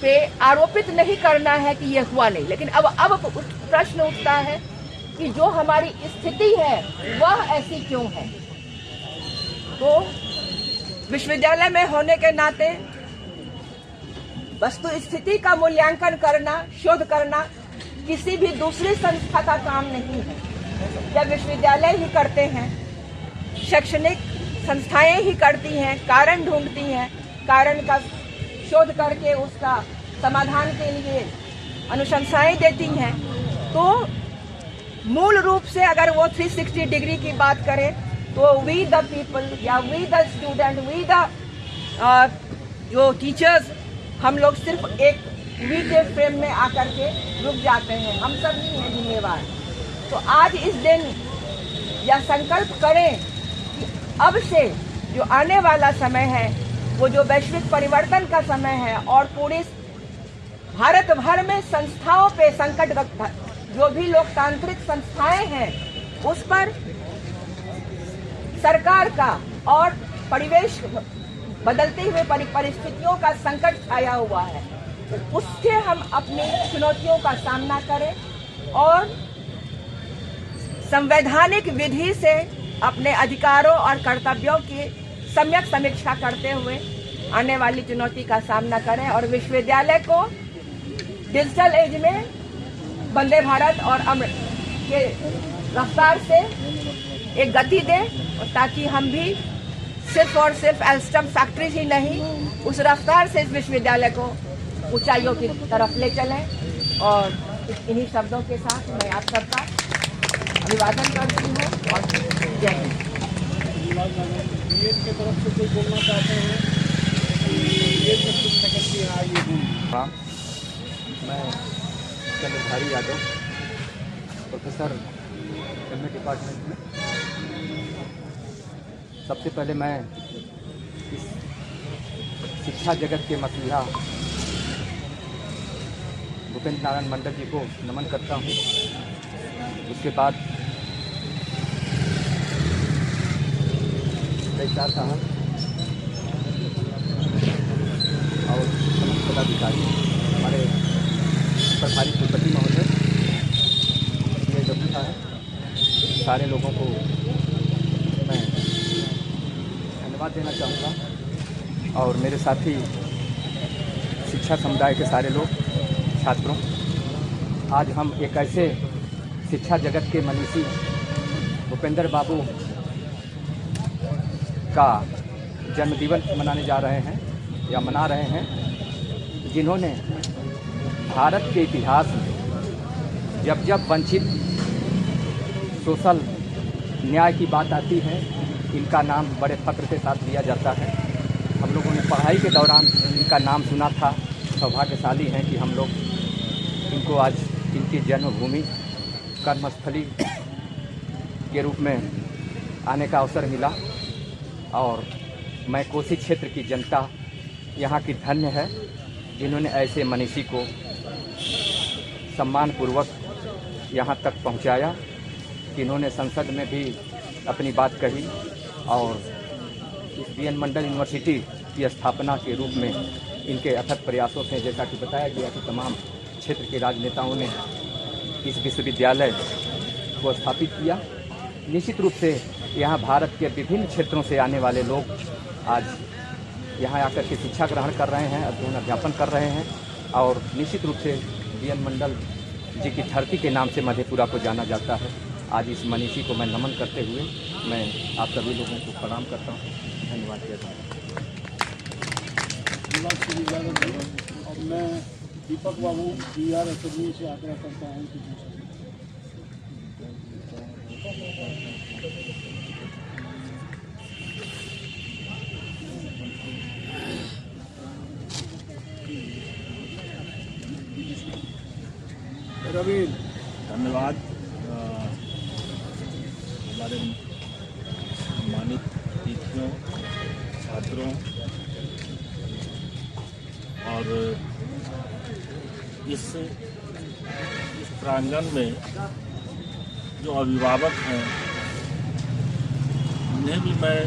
पे आरोपित नहीं करना है कि ये हुआ नहीं। लेकिन अब प्रश्न उठता है कि जो हमारी स्थिति है वह ऐसी क्यों है। तो विश्वविद्यालय में होने के नाते वस्तु स्थिति का मूल्यांकन करना, शोध करना किसी भी दूसरी संस्था का काम नहीं है। जब विश्वविद्यालय ही करते हैं, शैक्षणिक संस्थाएं ही करती हैं, कारण ढूंढती हैं, कारण का शोध करके उसका समाधान के लिए अनुशंसाएं देती हैं, तो मूल रूप से अगर वो 360 डिग्री की बात करें तो वी द पीपल या we the student, we the जो टीचर्स, हम लोग सिर्फ एक वी के फ्रेम में आकर के रुक जाते हैं। हम सब ही हैं जिम्मेवार। तो आज इस दिन यह संकल्प करें कि अब से जो आने वाला समय है वो जो वैश्विक परिवर्तन का समय है और पूरे भारत भर में संस्थाओं पे संकट, जो भी लोकतांत्रिक संस्थाएं हैं उस पर सरकार का और परिवेश बदलते हुए परिस्थितियों का संकट छाया हुआ है, उससे हम अपनी चुनौतियों का सामना करें और संवैधानिक विधि से अपने अधिकारों और कर्तव्यों की सम्यक समीक्षा करते हुए आने वाली चुनौती का सामना करें और विश्वविद्यालय को डिजिटल एज में वंदे भारत और अमृत के रफ्तार से एक गति दें, ताकि हम भी सिर्फ और सिर्फ एल्स्टम फैक्ट्रीज ही नहीं, उस रफ्तार से इस विश्वविद्यालय को ऊंचाइयों की तरफ ले चलें। और इन्हीं शब्दों के साथ मैं आप सबका अभिवादन करती हूँ और जय हिंद। बीएड की तरफ से कोई बोलना चाहते हैं? बीएड में कुछ फैकल्टी है, आइए। मैं Chandradhari Yadav, professor MA department में। सबसे पहले मैं इस शिक्षा जगत के मसीहा भूपेंद्र नारायण मंडल जी को नमन करता हूँ। उसके बाद रजिस्ट्रार साहब और समस्त पदाधिकारी, हमारे प्रभारी कुलपति महोदय, डॉक्टर साहब, सारे लोगों को मैं धन्यवाद देना चाहूँगा। और मेरे साथी शिक्षा समुदाय के सारे लोग, छात्रों, आज हम एक ऐसे शिक्षा जगत के मनीषी भूपेंद्र बाबू का जन्मदिवस मनाने जा रहे हैं या मना रहे हैं, जिन्होंने भारत के इतिहास में जब जब वंचित सोशल न्याय की बात आती है, इनका नाम बड़े फक्र के साथ लिया जाता है। हम लोगों ने पढ़ाई के दौरान इनका नाम सुना था। सौभाग्यशाली हैं कि हम लोग इनको आज इनकी जन्मभूमि, कर्मस्थली के रूप में आने का अवसर मिला। और मैं कोसी क्षेत्र की जनता यहाँ की धन्य है जिन्होंने ऐसे मनीषी को सम्मानपूर्वक यहाँ तक पहुँचाया कि इन्होंने संसद में भी अपनी बात कही और इस बी एन मंडल यूनिवर्सिटी की स्थापना के रूप में इनके अथक प्रयासों से, जैसा कि बताया गया कि तमाम क्षेत्र के राजनेताओं ने इस विश्वविद्यालय को स्थापित किया। निश्चित रूप से यहाँ भारत के विभिन्न क्षेत्रों से आने वाले लोग आज यहाँ आकर के शिक्षा ग्रहण कर रहे हैं, अध्ययन अध्यापन कर रहे हैं और निश्चित रूप से बी एन मंडल जी की धरती के नाम से मधेपुरा को जाना जाता है। आज इस मनीषी को मैं नमन करते हुए मैं आप सभी लोगों को प्रणाम करता हूँ। धन्यवाद देता हूँ। और मैं दीपक बाबू BR अकेडमी से आग्रह करता हूँ कि रवि धन्यवाद। हमारे सम्मानित अतिथियों, छात्रों और इस प्रांगण में जो अभिभावक हैं उन्हें भी मैं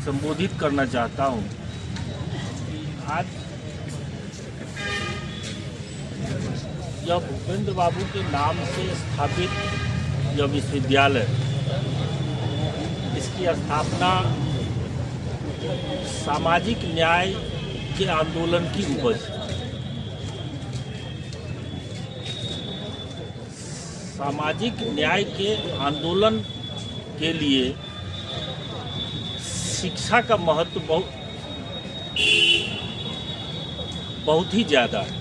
संबोधित करना चाहता हूं। आज यह भूपेंद्र बाबू के नाम से स्थापित यह विश्वविद्यालय, इसकी स्थापना सामाजिक न्याय के आंदोलन की उपज। सामाजिक न्याय के आंदोलन के लिए शिक्षा का महत्व बहुत ही ज़्यादा है,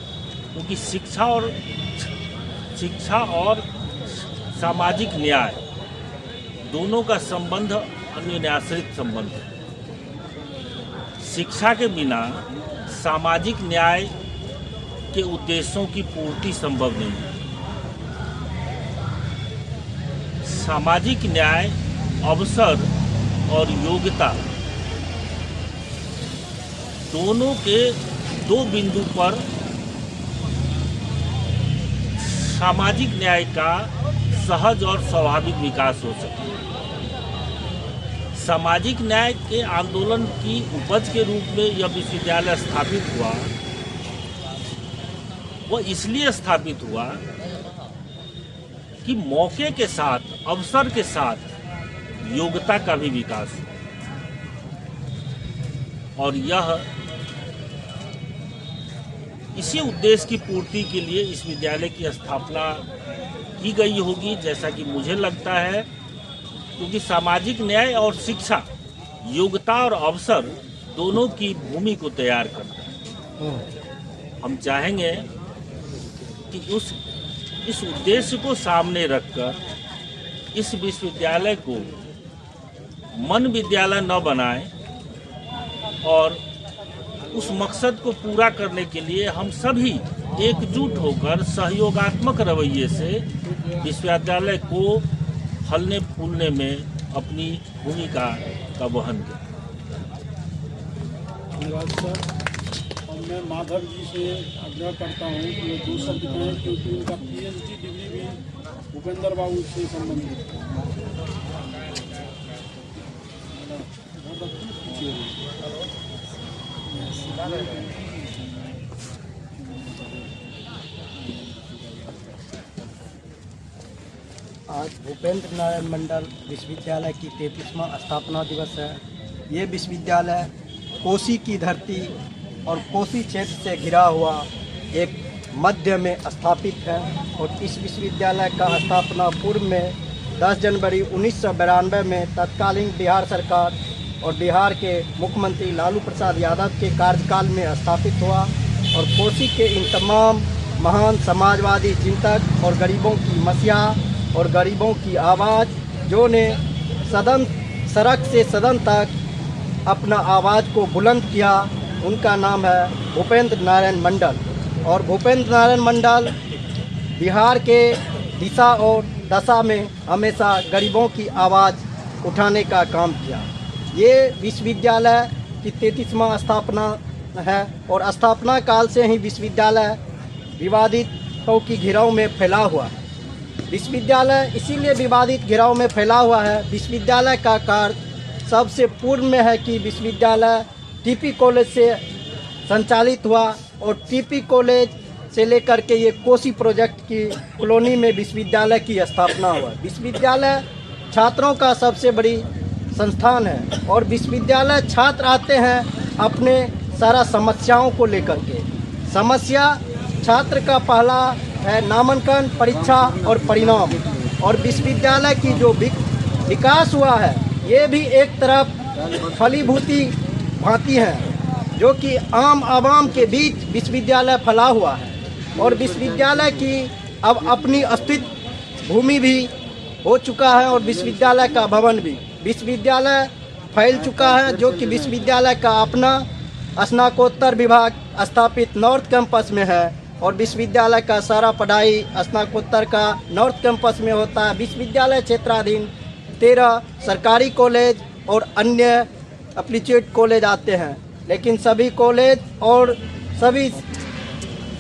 क्योंकि शिक्षा और सामाजिक न्याय दोनों का संबंध अन्योन्याश्रित संबंध है। शिक्षा के बिना सामाजिक न्याय के उद्देश्यों की पूर्ति संभव नहीं है। सामाजिक न्याय, अवसर और योग्यता दोनों के दो बिंदु पर सामाजिक न्याय का सहज और स्वाभाविक विकास हो सके। सामाजिक न्याय के आंदोलन की उपज के रूप में यह विश्वविद्यालय स्थापित हुआ। वह इसलिए स्थापित हुआ कि मौके के साथ, अवसर के साथ योग्यता का भी विकास हो, और यह इसी उद्देश्य की पूर्ति के लिए इस विद्यालय की स्थापना की गई होगी, जैसा कि मुझे लगता है, क्योंकि सामाजिक न्याय और शिक्षा, योग्यता और अवसर दोनों की भूमि को तैयार करता है। हम चाहेंगे कि इस उद्देश्य को सामने रखकर इस विश्वविद्यालय को मन विद्यालय न बनाएं और उस मकसद को पूरा करने के लिए हम सभी एकजुट होकर सहयोगात्मक रवैये से विश्वविद्यालय को फलने फूलने में अपनी भूमिका का वहन करें। धन्यवाद सर। और मैं माधव जी से आग्रह करता हूँ कि वो 2 शब्द कहें, क्योंकि उनका PhD डिग्री भी भूपेंद्र बाबू से संबंधित है। आज भूपेंद्र नारायण मंडल विश्वविद्यालय की 33वां स्थापना दिवस है। ये विश्वविद्यालय कोसी की धरती और कोसी क्षेत्र से घिरा हुआ एक मध्य में स्थापित है और इस विश्वविद्यालय का स्थापना पूर्व में 10 जनवरी 1992 में तत्कालीन बिहार सरकार और बिहार के मुख्यमंत्री लालू प्रसाद यादव के कार्यकाल में स्थापित हुआ और कोसी के इन तमाम महान समाजवादी चिंतक और गरीबों की मसीहा और गरीबों की आवाज़ जो ने सड़क से सदन तक अपना आवाज़ को बुलंद किया, उनका नाम है भूपेंद्र नारायण मंडल। और भूपेंद्र नारायण मंडल बिहार के दिशा और दशा में हमेशा गरीबों की आवाज़ उठाने का काम किया। ये विश्वविद्यालय की 33वां स्थापना है और स्थापना काल से ही विश्वविद्यालय विवादितों की घेराव में फैला हुआ है। विश्वविद्यालय इसीलिए विवादित घेराव में फैला हुआ है। विश्वविद्यालय का कार्य सबसे पूर्व में है कि विश्वविद्यालय टीपी कॉलेज से संचालित हुआ और टीपी कॉलेज से लेकर के ये कोसी प्रोजेक्ट की कॉलोनी में विश्वविद्यालय की स्थापना हुआ। विश्वविद्यालय छात्रों का सबसे बड़ी संस्थान है और विश्वविद्यालय छात्र आते हैं अपने सारा समस्याओं को लेकर के। समस्या छात्र का पहला है नामांकन, परीक्षा और परिणाम। और विश्वविद्यालय की जो विकास हुआ है ये भी एक तरफ फलीभूति भांति है, जो कि आम आवाम के बीच विश्वविद्यालय फैला हुआ है और विश्वविद्यालय की अब अपनी अस्तित्व भूमि भी हो चुका है और विश्वविद्यालय का भवन भी। विश्वविद्यालय फैल चुका है, जो कि विश्वविद्यालय का अपना स्नातकोत्तर विभाग स्थापित नॉर्थ कैंपस में है और विश्वविद्यालय का सारा पढ़ाई स्नातकोत्तर का नॉर्थ कैंपस में होता है। विश्वविद्यालय क्षेत्राधीन 13 सरकारी कॉलेज और अन्य एप्लीट्यूड कॉलेज आते हैं, लेकिन सभी कॉलेज और सभी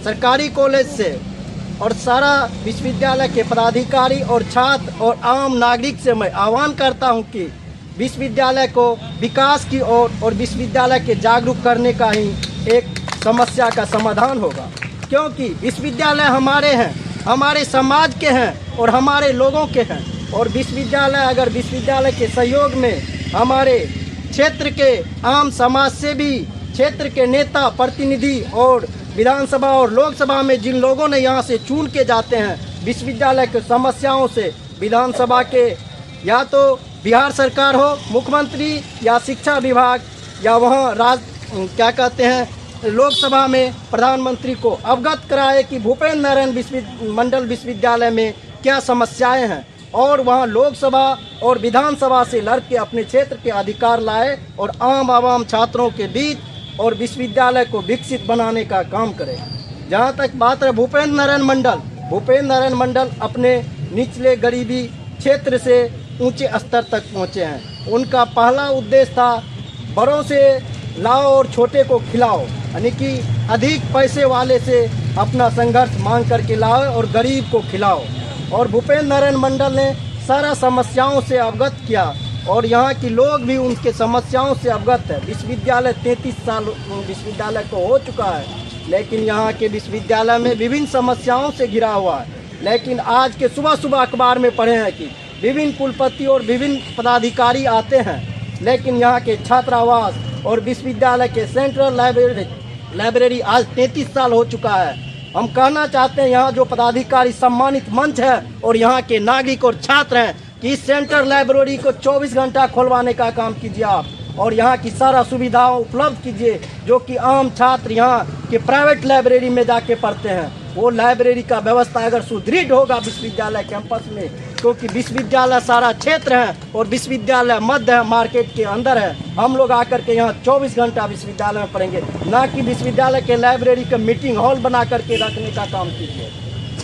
सरकारी कॉलेज से और सारा विश्वविद्यालय के पदाधिकारी और छात्र और आम नागरिक से मैं आह्वान करता हूं कि विश्वविद्यालय को विकास की ओर और विश्वविद्यालय के जागरूक करने का ही एक समस्या का समाधान होगा, क्योंकि विश्वविद्यालय हमारे हैं, हमारे समाज के हैं और हमारे लोगों के हैं। और विश्वविद्यालय अगर विश्वविद्यालय के सहयोग में हमारे क्षेत्र के आम समाज से भी क्षेत्र के नेता प्रतिनिधि और विधानसभा और लोकसभा में जिन लोगों ने यहाँ से चुन के जाते हैं विश्वविद्यालय के समस्याओं से, विधानसभा के या तो बिहार सरकार हो, मुख्यमंत्री या शिक्षा विभाग या वहाँ क्या कहते हैं लोकसभा में प्रधानमंत्री को अवगत कराए कि भूपेंद्र नारायण मंडल विश्वविद्यालय में क्या समस्याएं हैं और वहाँ लोकसभा और विधानसभा से लड़ के अपने क्षेत्र के अधिकार लाए और आम आवाम छात्रों के बीच और विश्वविद्यालय को विकसित बनाने का काम करे। जहाँ तक बात है भूपेंद्र नारायण मंडल अपने निचले गरीबी क्षेत्र से ऊंचे स्तर तक पहुँचे हैं। उनका पहला उद्देश्य था बड़ों से लाओ और छोटे को खिलाओ, यानी कि अधिक पैसे वाले से अपना संघर्ष मांग करके लाओ और गरीब को खिलाओ। और भूपेंद्र नारायण मंडल ने सारा समस्याओं से अवगत किया और यहाँ के लोग भी उनके समस्याओं से अवगत है। विश्वविद्यालय 33 साल विश्वविद्यालय को हो चुका है, लेकिन यहाँ के विश्वविद्यालय में विभिन्न समस्याओं से घिरा हुआ है। लेकिन आज के सुबह अखबार में पढ़े हैं कि विभिन्न कुलपति और विभिन्न पदाधिकारी आते हैं, लेकिन यहाँ के छात्रावास और विश्वविद्यालय के सेंट्रल लाइब्रेरी आज 33 साल हो चुका है। हम कहना चाहते हैं यहाँ जो पदाधिकारी सम्मानित मंच है और यहाँ के नागरिक और छात्र हैं कि इस सेंट्रल लाइब्रेरी को 24 घंटा खोलवाने का काम कीजिए आप और यहाँ की सारा सुविधाओं उपलब्ध कीजिए, जो कि आम छात्र यहाँ के प्राइवेट लाइब्रेरी में जाके पढ़ते हैं। वो लाइब्रेरी का व्यवस्था अगर सुदृढ़ होगा विश्वविद्यालय कैंपस में, क्योंकि विश्वविद्यालय सारा क्षेत्र है और विश्वविद्यालय मध्य है, मार्केट के अंदर है। हम लोग आकर के यहाँ 24 घंटा विश्वविद्यालय में पढ़ेंगे, ना कि विश्वविद्यालय के लाइब्रेरी का मीटिंग हॉल बना करके रखने का काम कीजिए।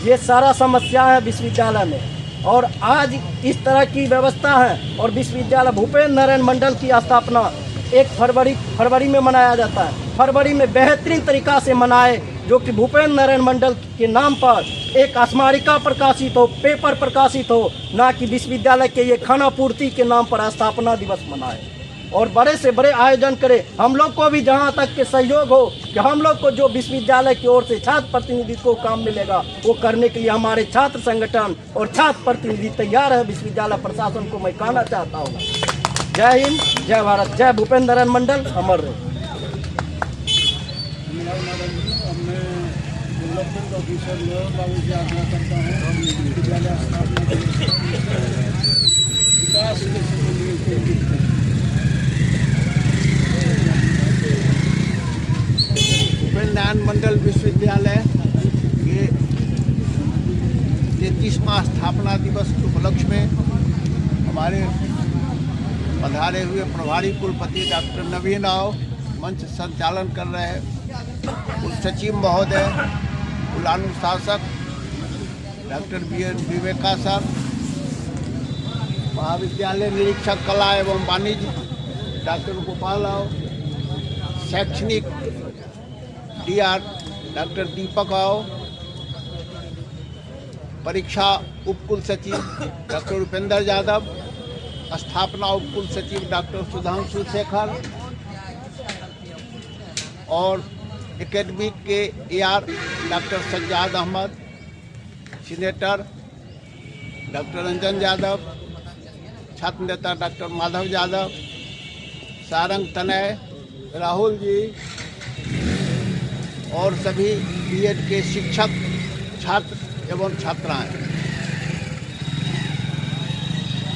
ये सारा समस्या है विश्वविद्यालय में और आज इस तरह की व्यवस्था है। और विश्वविद्यालय भूपेंद्र नारायण मंडल की स्थापना 1 फरवरी में मनाया जाता है। फरवरी में बेहतरीन तरीका से मनाए, जो कि भूपेंद्र नारायण मंडल के नाम पर एक स्मारिका प्रकाशित हो, पेपर प्रकाशित हो, ना कि विश्वविद्यालय के ये खाना पूर्ति के नाम पर स्थापना दिवस मनाए और बड़े से बड़े आयोजन करे। हम लोग को भी जहां तक के सहयोग हो कि हम लोग को जो विश्वविद्यालय की ओर से छात्र प्रतिनिधि को काम मिलेगा वो करने के लिए हमारे छात्र संगठन और छात्र प्रतिनिधि तैयार है। विश्वविद्यालय प्रशासन को मैं कहना चाहता हूँ, जय हिंद, जय भारत, जय भूपेंद्र नारायण मंडल, अमर रहे। भूपेंद्र नारायण मंडल विश्वविद्यालय के 33वां स्थापना दिवस के उपलक्ष्य में हमारे पधारे हुए प्रभारी कुलपति डॉक्टर नवीन राव मंच संचालन कर रहे हैं, कुल सचिव महोदय, कुलानुशासक डॉक्टर विवेका सर, महाविद्यालय निरीक्षक कला एवं वाणिज्य डॉक्टर गोपाल राव, शैक्षणिक DR डॉक्टर दीपक राव, परीक्षा उपकुल सचिव डॉक्टर उपेंद्र यादव, स्थापना उपकुल सचिव डॉक्टर सुधांशु शेखर और एकेडमिक के AR doctor Sajjad Ahmad, senator doctor Ranjan Yadav, छात्र नेता डॉक्टर माधव यादव, सारंग तनय, राहुल जी और सभी B.Ed के शिक्षक, छात्र एवं छात्राएं।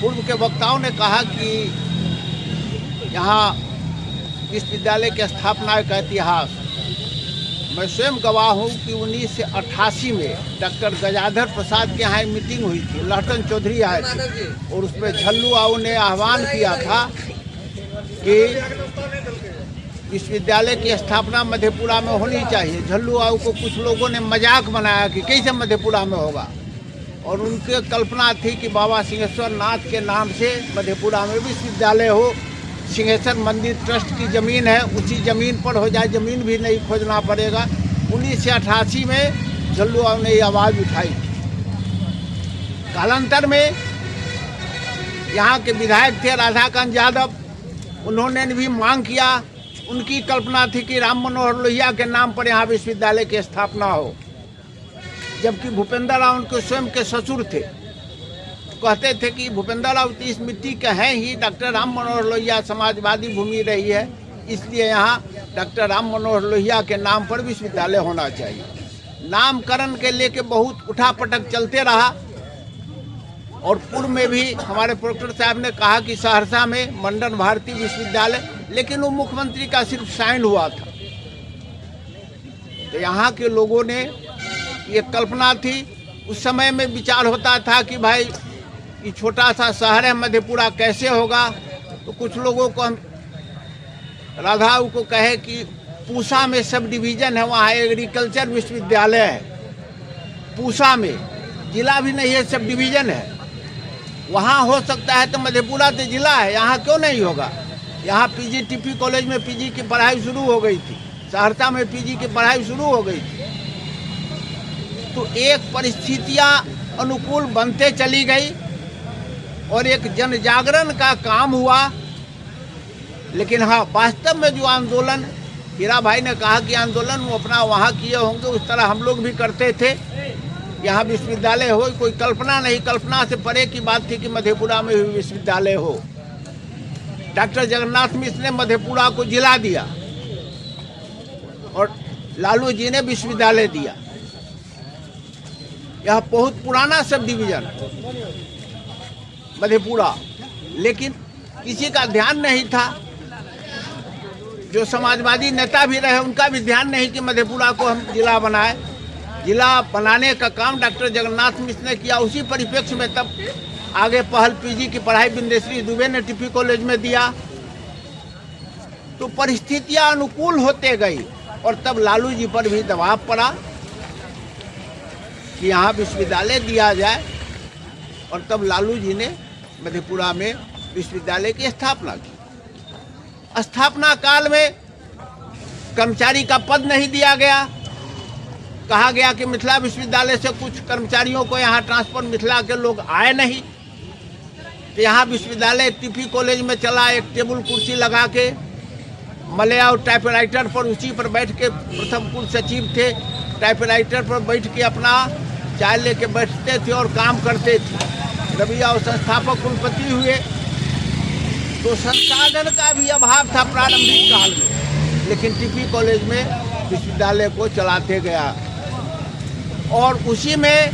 पूर्व के वक्ताओं ने कहा कि यहाँ विश्वविद्यालय की स्थापना का इतिहास, मैं स्वयं गवाह हूँ कि 1988 में डॉक्टर गजाधर प्रसाद के यहाँ मीटिंग हुई थी, लहटन चौधरी आए थे और उसमें झल्लू आओ ने आह्वान किया था कि विश्वविद्यालय की स्थापना मधेपुरा में होनी चाहिए। झल्लू आओ को कुछ लोगों ने मजाक बनाया कि कैसे मधेपुरा में होगा, और उनकी कल्पना थी कि बाबा सिंहेश्वर नाथ के नाम से मधेपुरा में विश्वविद्यालय हो। सिंहेश्वर मंदिर ट्रस्ट की ज़मीन है, उसी ज़मीन पर हो जाए, ज़मीन भी नहीं खोजना पड़ेगा। 1988 में झल्लू आओ ने ये आवाज़ उठाई। कालांतर में यहाँ के विधायक थे राधाकांत यादव, उन्होंने भी मांग किया। उनकी कल्पना थी कि राम मनोहर लोहिया के नाम पर यहाँ विश्वविद्यालय की स्थापना हो, जबकि भूपेंद्र राव उनके स्वयं के ससुर थे। कहते थे कि भूपेंद्र राव इस मिट्टी के हैं ही, डॉक्टर राम मनोहर लोहिया समाजवादी भूमि रही है, इसलिए यहाँ डॉक्टर राम मनोहर लोहिया के नाम पर विश्वविद्यालय होना चाहिए। नामकरण के लेके बहुत उठापटक चलते रहा, और पूर्व में भी हमारे प्रोक्टर साहब ने कहा कि सहरसा में मंडन भारती विश्वविद्यालय, लेकिन वो मुख्यमंत्री का सिर्फ साइन हुआ था। तो यहाँ के लोगों ने ये कल्पना थी, उस समय में विचार होता था कि भाई ये छोटा सा शहर है मधेपुरा, कैसे होगा। तो कुछ लोगों को हम राधाऊ को कहे कि पूसा में सब डिवीज़न है, वहाँ एग्रीकल्चर विश्वविद्यालय है। पूसा में जिला भी नहीं है, सब डिवीज़न है, वहाँ हो सकता है। तो मधेपुरा तो जिला है, यहाँ क्यों नहीं होगा। यहाँ PGTP कॉलेज में PG की पढ़ाई शुरू हो गई थी, सहरसा में PG की पढ़ाई शुरू हो गई थी। तो एक परिस्थितियाँ अनुकूल बनते चली गई और एक जन जागरण का काम हुआ। लेकिन हाँ, वास्तव में जो आंदोलन, हीरा भाई ने कहा कि आंदोलन वो अपना वहाँ किए होंगे, उस तरह हम लोग भी करते थे। यहाँ विश्वविद्यालय हो, कोई कल्पना नहीं, कल्पना से परे की बात थी कि मधेपुरा में विश्वविद्यालय हो। डॉक्टर जगन्नाथ मिश्र ने मधेपुरा को जिला दिया और लालू जी ने विश्वविद्यालय दिया। यह बहुत पुराना सब डिवीजन मधेपुरा, लेकिन किसी का ध्यान नहीं था। जो समाजवादी नेता भी रहे उनका भी ध्यान नहीं कि मधेपुरा को हम जिला बनाए। जिला बनाने का काम डॉक्टर जगन्नाथ मिश्र ने किया। उसी परिप्रेक्ष्य में तब आगे पहल PG की पढ़ाई बिंदेश्वरी दुबे ने TP कॉलेज में दिया। तो परिस्थितियां अनुकूल होते गई और तब लालू जी पर भी दबाव पड़ा कि यहाँ विश्वविद्यालय दिया जाए, और तब लालू जी ने मधेपुरा में विश्वविद्यालय की स्थापना की। स्थापना काल में कर्मचारी का पद नहीं दिया गया। कहा गया कि मिथिला विश्वविद्यालय से कुछ कर्मचारियों को यहाँ ट्रांसफर, मिथिला के लोग आए नहीं। तो यहाँ विश्वविद्यालय TP कॉलेज में चला, एक टेबल कुर्सी लगा के, मलया और टाइपराइटर पर, उसी पर बैठ के, प्रथम कुल सचिव थे, टाइपराइटर पर बैठ के अपना चाय लेके बैठते थे और काम करते थे। रबिया और संस्थापक कुलपति हुए। तो संसाधन का भी अभाव था प्रारंभिक काल में, लेकिन TP कॉलेज में विश्वविद्यालय को चलाते गया। और उसी में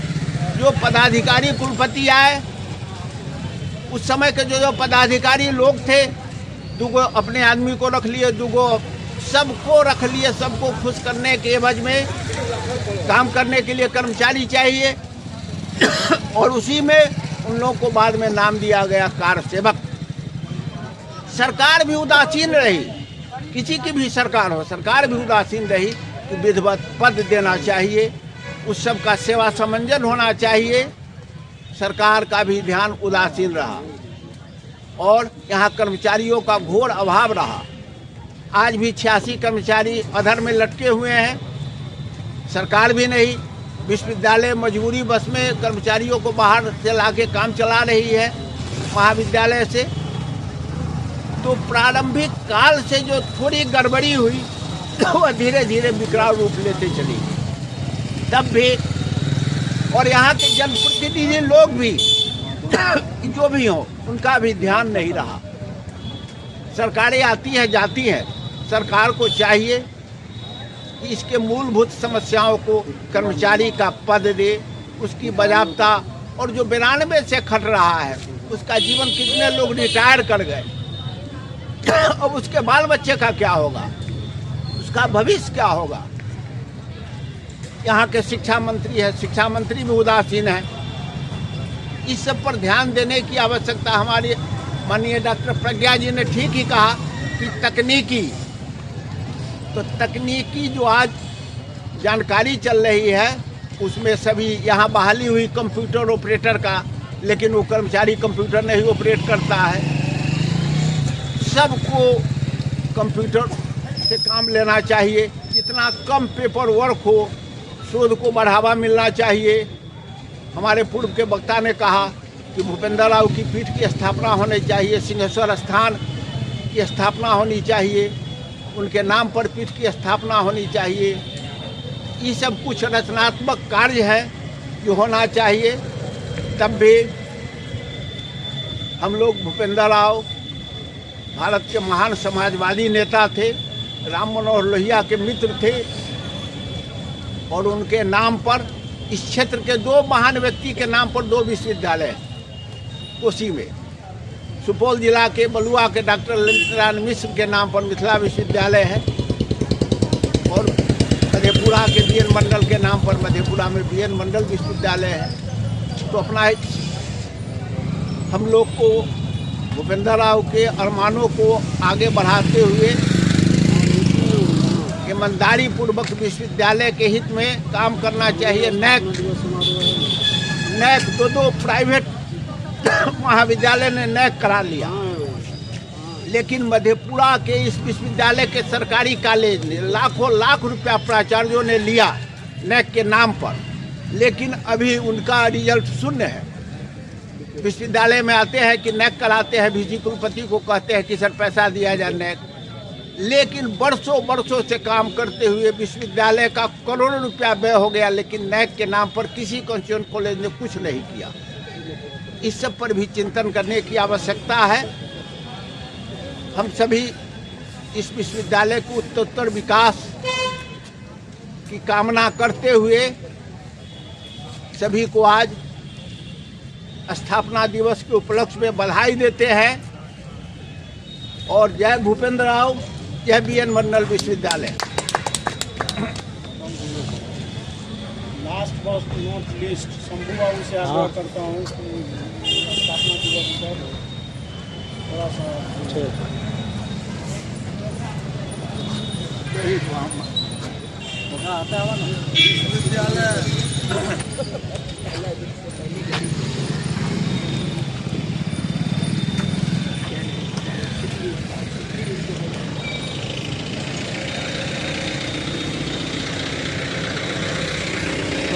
जो पदाधिकारी कुलपति आए, उस समय के जो पदाधिकारी लोग थे, दुगो अपने आदमी को रख लिए, दुगो सबको रख लिए। सबको खुश करने के एवज में काम करने के लिए कर्मचारी चाहिए, और उसी में उन लोगों को बाद में नाम दिया गया कार्य सेवक। सरकार भी उदासीन रही, किसी की भी सरकार हो, सरकार भी उदासीन रही कि विधिवत पद देना चाहिए, उस सब का सेवा समंजन होना चाहिए। सरकार का भी ध्यान उदासीन रहा और यहाँ कर्मचारियों का घोर अभाव रहा। आज भी 86 कर्मचारी अधर में लटके हुए हैं। सरकार भी नहीं, विश्वविद्यालय मजबूरी बस में कर्मचारियों को बाहर से लाके काम चला रही है महाविद्यालय से। तो प्रारंभिक काल से जो थोड़ी गड़बड़ी हुई वह धीरे धीरे विकराल रूप लेते चली तब भी। और यहाँ के जनप्रतिनिधि लोग भी जो भी हों उनका भी ध्यान नहीं रहा। सरकारें आती हैं जाती हैं, सरकार को चाहिए कि इसके मूलभूत समस्याओं को कर्मचारी का पद दे, उसकी बजाबता, और जो 92 से खट रहा है उसका जीवन, कितने लोग रिटायर कर गए, अब उसके बाल बच्चे का क्या होगा, उसका भविष्य क्या होगा। यहाँ के शिक्षा मंत्री है, शिक्षा मंत्री भी उदासीन है। इस सब पर ध्यान देने की आवश्यकता। हमारे माननीय डॉक्टर प्रज्ञा जी ने ठीक ही कहा कि तकनीकी जो आज जानकारी चल रही है उसमें सभी यहाँ बहाली हुई कंप्यूटर ऑपरेटर का, लेकिन वो कर्मचारी कंप्यूटर नहीं ऑपरेट करता है। सबको कंप्यूटर से काम लेना चाहिए, जितना कम पेपर वर्क हो, शोध को बढ़ावा मिलना चाहिए। हमारे पूर्व के वक्ता ने कहा कि भूपेंद्र राव की पीठ की स्थापना होनी चाहिए, सिंहेश्वर स्थान की स्थापना होनी चाहिए, उनके नाम पर पीठ की स्थापना होनी चाहिए। ये सब कुछ रचनात्मक कार्य है जो होना चाहिए। तब भी हम लोग भूपेंद्र राव भारत के महान समाजवादी नेता थे, राम मनोहर लोहिया के मित्र थे, और उनके नाम पर इस क्षेत्र के 2 महान व्यक्ति के नाम पर 2 विश्वविद्यालय कोसी में, सुपौल जिला के बलुआ के डॉक्टर ललितनारायण मिश्र के नाम पर मिथिला विश्वविद्यालय है, और मधेपुरा के बीएन मंडल के नाम पर मधेपुरा में बीएन मंडल विश्वविद्यालय है। तो अपना हम लोग को भूपेंद्र राव के अरमानों को आगे बढ़ाते हुए ईमानदारी पूर्वक विश्वविद्यालय के हित में काम करना चाहिए। नैक 2 प्राइवेट महाविद्यालय ने नैक करा लिया, लेकिन मधेपुरा के इस विश्वविद्यालय के सरकारी कॉलेज ने लाख रुपया प्राचार्यों ने लिया नैक के नाम पर, लेकिन अभी उनका रिजल्ट शून्य है। विश्वविद्यालय में आते हैं कि नैक कराते हैं, वीसी कुलपति को कहते हैं कि सर पैसा दिया जाए नैक, लेकिन बरसों से काम करते हुए विश्वविद्यालय का करोड़ों रुपया व्यय हो गया, लेकिन नैक के नाम पर किसी कॉन्स्टिट्यूएंट कॉलेज ने कुछ नहीं किया। इस सब पर भी चिंतन करने की आवश्यकता है। हम सभी इस विश्वविद्यालय को उत्तरोत्तर विकास की कामना करते हुए सभी को आज स्थापना दिवस के उपलक्ष्य में बधाई देते हैं, और जय भूपेंद्र राव, जय बीएन मंडल विश्वविद्यालय। Last but not least Shambhu babu से आग्रह करता हूँ कि स्थापना दिवस पर थोड़ा सा आता है ना विश्वविद्यालय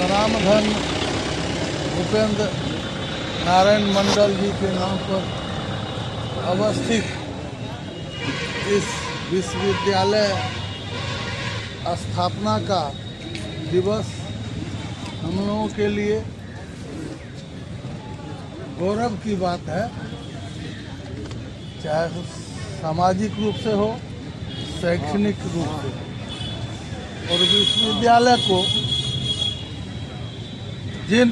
रामधन भूपेंद्र नारायण मंडल जी के नाम पर अवस्थित इस विश्वविद्यालय स्थापना का दिवस हम लोगों के लिए गौरव की बात है, चाहे सामाजिक रूप से हो, शैक्षणिक रूप से। और विश्वविद्यालय को जिन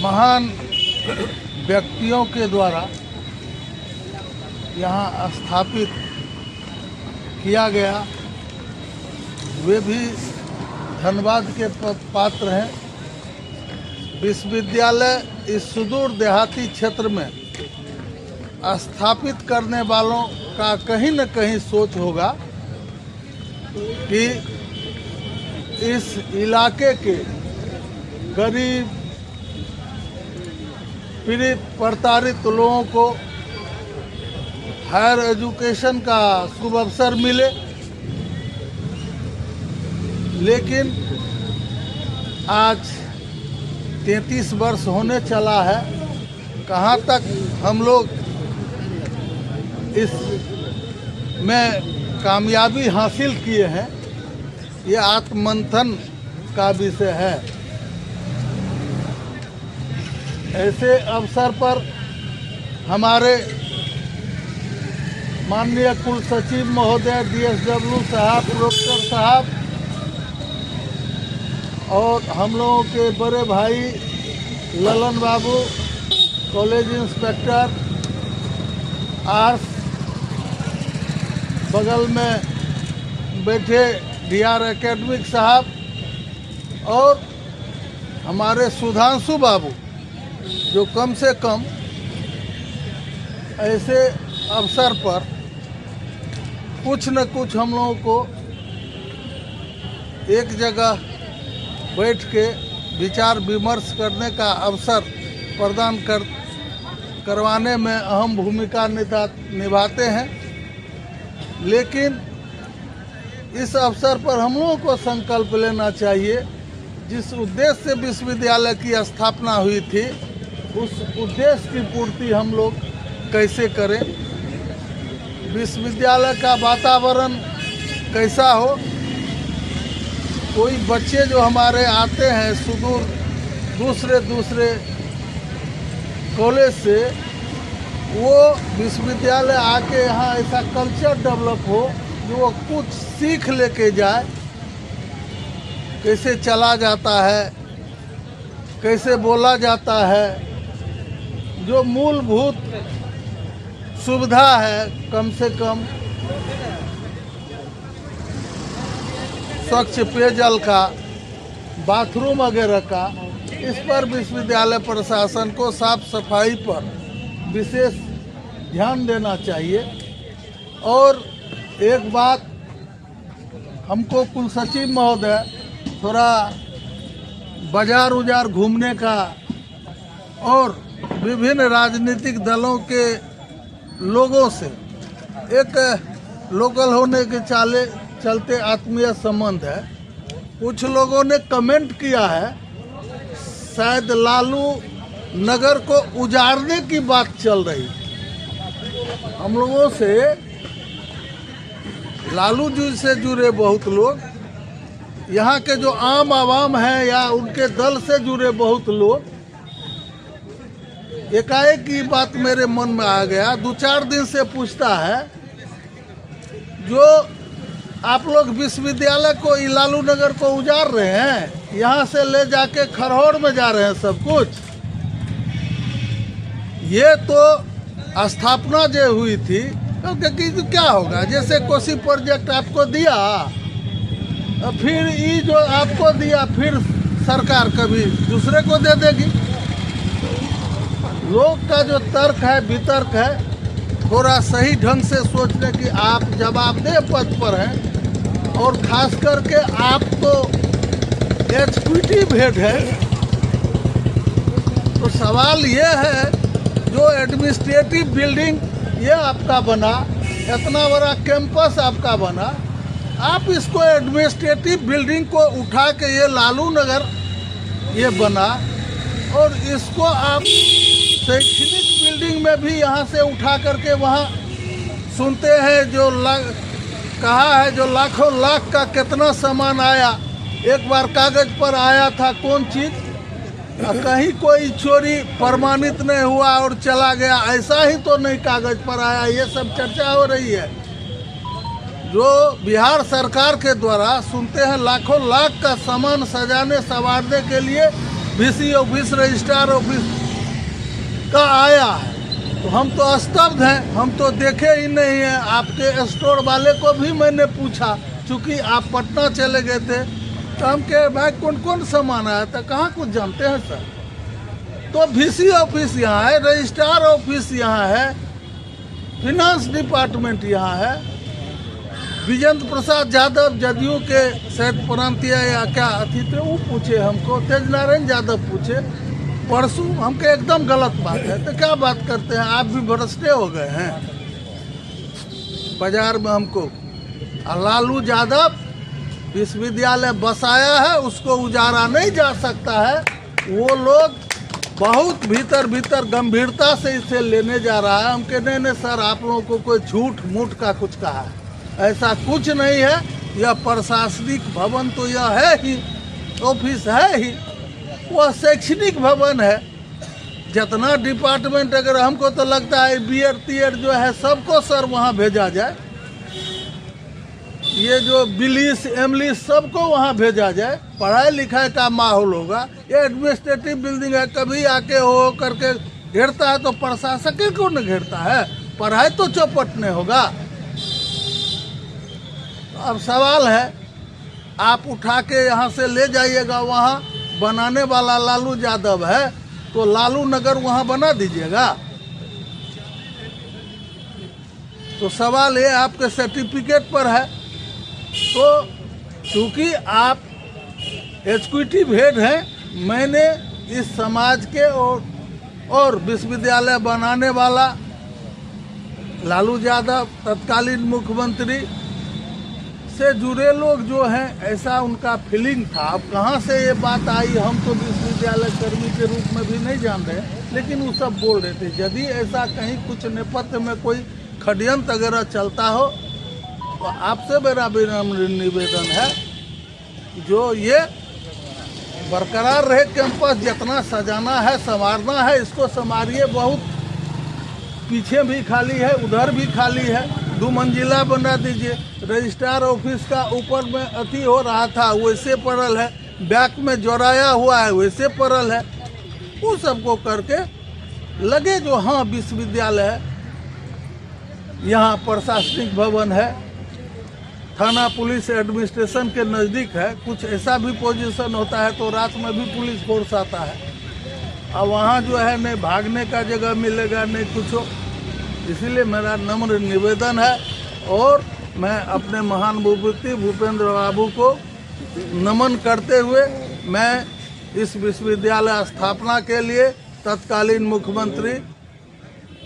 महान व्यक्तियों के द्वारा यहाँ स्थापित किया गया, वे भी धन्यवाद के पात्र हैं। विश्वविद्यालय इस सुदूर देहाती क्षेत्र में स्थापित करने वालों का कहीं न कहीं सोच होगा कि इस इलाके के गरीब पीड़ित प्रताड़ित लोगों को हायर एजुकेशन का शुभ अवसर मिले, लेकिन आज 33 वर्ष होने चला है, कहाँ तक हम लोग इस में कामयाबी हासिल किए हैं, ये आत्ममंथन का विषय है। ऐसे अवसर पर हमारे माननीय कुल सचिव महोदय DSW साहब, प्रोफेसर साहब और हम लोगों के बड़े भाई ललन बाबू, कॉलेज इंस्पेक्टर आर्ट्स, बगल में बैठे DR एकेडमिक साहब और हमारे सुधांशु बाबू, जो कम से कम ऐसे अवसर पर कुछ न कुछ हम लोगों को एक जगह बैठ के विचार विमर्श करने का अवसर प्रदान करवाने में अहम भूमिका निभाते हैं। लेकिन इस अवसर पर हम लोगों को संकल्प लेना चाहिए, जिस उद्देश्य से विश्वविद्यालय की स्थापना हुई थी, उस उद्देश्य की पूर्ति हम लोग कैसे करें। विश्वविद्यालय का वातावरण कैसा हो, कोई बच्चे जो हमारे आते हैं सुदूर दूसरे कॉलेज से, वो विश्वविद्यालय आके यहाँ ऐसा कल्चर डेवलप हो जो वो कुछ सीख लेके जाए, कैसे चला जाता है, कैसे बोला जाता है, जो मूलभूत सुविधा है, कम से कम स्वच्छ पेयजल का, बाथरूम वगैरह का, इस पर विश्वविद्यालय प्रशासन को साफ सफाई पर विशेष ध्यान देना चाहिए। और एक बात हमको कुलसचिव महोदय थोड़ा बाजार उजार घूमने का और विभिन्न राजनीतिक दलों के लोगों से एक लोकल होने के चलते आत्मीय संबंध है। कुछ लोगों ने कमेंट किया है, शायद लालू नगर को उजाड़ने की बात चल रही। हम लोगों से लालू जी से जुड़े बहुत लोग, यहाँ के जो आम आवाम है या उनके दल से जुड़े बहुत लोग, एकाएक की बात मेरे मन में आ गया। 2-4 दिन से पूछता है, जो आप लोग विश्वविद्यालय को लालू नगर को उजाड़ रहे हैं, यहाँ से ले जाके खरहौर में जा रहे हैं सब कुछ। ये तो स्थापना जो हुई थी, तो क्या होगा, जैसे कोसी प्रोजेक्ट आपको दिया, फिर ये जो आपको दिया फिर सरकार कभी दूसरे को दे देगी। लोग का जो तर्क है, वितर्क है, थोड़ा सही ढंग से सोचने की आप जवाबदेह पद पर हैं, और खास करके आप तो एग्जीक्यूटिव हेड है। तो सवाल ये है, जो एडमिनिस्ट्रेटिव बिल्डिंग ये आपका बना, इतना बड़ा कैंपस आपका बना, आप इसको एडमिनिस्ट्रेटिव बिल्डिंग को उठा के ये लालू नगर ये बना, और इसको आप शैक्षणिक बिल्डिंग में भी यहाँ से उठा करके वहाँ सुनते हैं जो कहा है जो लाखों लाख का कितना सामान आया, एक बार कागज पर आया था कौन चीज़, कहीं कोई चोरी प्रमाणित नहीं हुआ और चला गया, ऐसा ही तो नहीं कागज पर आया। ये सब चर्चा हो रही है। जो बिहार सरकार के द्वारा सुनते हैं लाखों लाख का सामान सजाने संवारने के लिए VC ऑफिस, रजिस्ट्रार ऑफिस का आया है, तो हम तो स्तब्ध हैं, हम तो देखे ही नहीं हैं। आपके स्टोर वाले को भी मैंने पूछा, चूँकि आप पटना चले गए थे, तो हम कहे भाई कौन कौन सामान आया था, कहाँ कुछ जानते हैं सर। तो VC ऑफिस यहाँ है, रजिस्ट्रार ऑफिस यहाँ है, फिनांस डिपार्टमेंट यहाँ है। विजेंद्र प्रसाद यादव जदयू के शायद प्रांतीय या क्या अथी थे, वो पूछे हमको, तेज नारायण यादव पूछे परसों, हमको एकदम गलत बात है। तो क्या बात करते हैं, आप भी भ्रष्टे हो गए हैं। बाजार में हमको। और लालू यादव विश्वविद्यालय बसाया है, उसको उजाड़ा नहीं जा सकता है। वो लोग बहुत भीतर गंभीरता से इसे लेने जा रहा है। हम कहने नहीं सर, आप लोगों को कोई झूठ मूठ का कुछ कहा है, ऐसा कुछ नहीं है। यह प्रशासनिक भवन तो यह है ही, ऑफिस है ही, वह शैक्षणिक भवन है। जितना डिपार्टमेंट, अगर हमको तो लगता है बीएड टीएड जो है सबको सर वहाँ भेजा जाए, ये जो बिलिस एमलिस सबको वहाँ भेजा जाए, पढ़ाई लिखाई का माहौल होगा। ये एडमिनिस्ट्रेटिव बिल्डिंग है, कभी आके हो करके घेरता है तो प्रशासक को न घेरता है, पढ़ाई तो चौपट नहीं होगा। अब सवाल है, आप उठा के यहाँ से ले जाइएगा, वहाँ बनाने वाला लालू यादव है तो लालू नगर वहाँ बना दीजिएगा। तो सवाल ये आपके सर्टिफिकेट पर है। तो चूँकि आप एग्जीक्यूटिव हेड हैं, मैंने इस समाज के और विश्वविद्यालय बनाने वाला लालू यादव तत्कालीन मुख्यमंत्री से जुड़े लोग जो हैं, ऐसा उनका फीलिंग था। अब कहाँ से ये बात आई हम तो विश्वविद्यालय कर्मी के रूप में भी नहीं जान रहे, लेकिन वो सब बोल रहे थे। यदि ऐसा कहीं कुछ नेपथ्य में कोई षड्यंत्र वगैरह चलता हो तो आपसे मेरा विनम्र निवेदन है, जो ये बरकरार रहे कैंपस, जितना सजाना है संवारना है इसको संवारिए। बहुत पीछे भी खाली है, उधर भी खाली है, 2 मंजिला बना दीजिए। रजिस्ट्रार ऑफिस का ऊपर में अति हो रहा था वैसे पड़ल है, बैक में जोड़ाया हुआ है वैसे पड़ल है। वो सबको करके लगे जो हाँ विश्वविद्यालय है। यहाँ प्रशासनिक भवन है, थाना पुलिस एडमिनिस्ट्रेशन के नज़दीक है। कुछ ऐसा भी पोजीशन होता है तो रात में भी पुलिस फोर्स आता है। और वहाँ जो है नहीं भागने का जगह मिलेगा नहीं कुछ हो। इसीलिए मेरा नम्र निवेदन है, और मैं अपने महान विभूति भूपेंद्र बाबू को नमन करते हुए मैं इस विश्वविद्यालय स्थापना के लिए तत्कालीन मुख्यमंत्री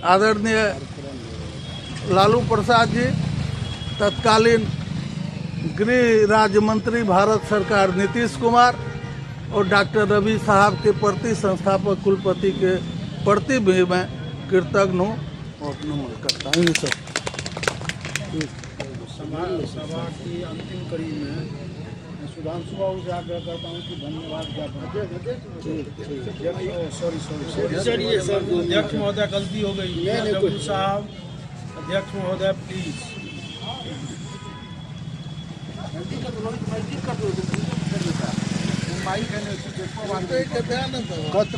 आदरणीय लालू प्रसाद जी, तत्कालीन गृह राज्य मंत्री भारत सरकार नीतीश कुमार और डॉक्टर रवि साहब के प्रति, संस्थापक कुलपति के प्रति भी मैं कृतज्ञ हूँ और नमन करता हूँ। सब सभा की अंतिम कड़ी में मैं सुधांशु बाबू से आग्रह करता हूँ कि धन्यवाद सॉरी अध्यक्ष महोदय, गलती हो गई। डब्ल्यू साहब, अध्यक्ष महोदय प्लीज।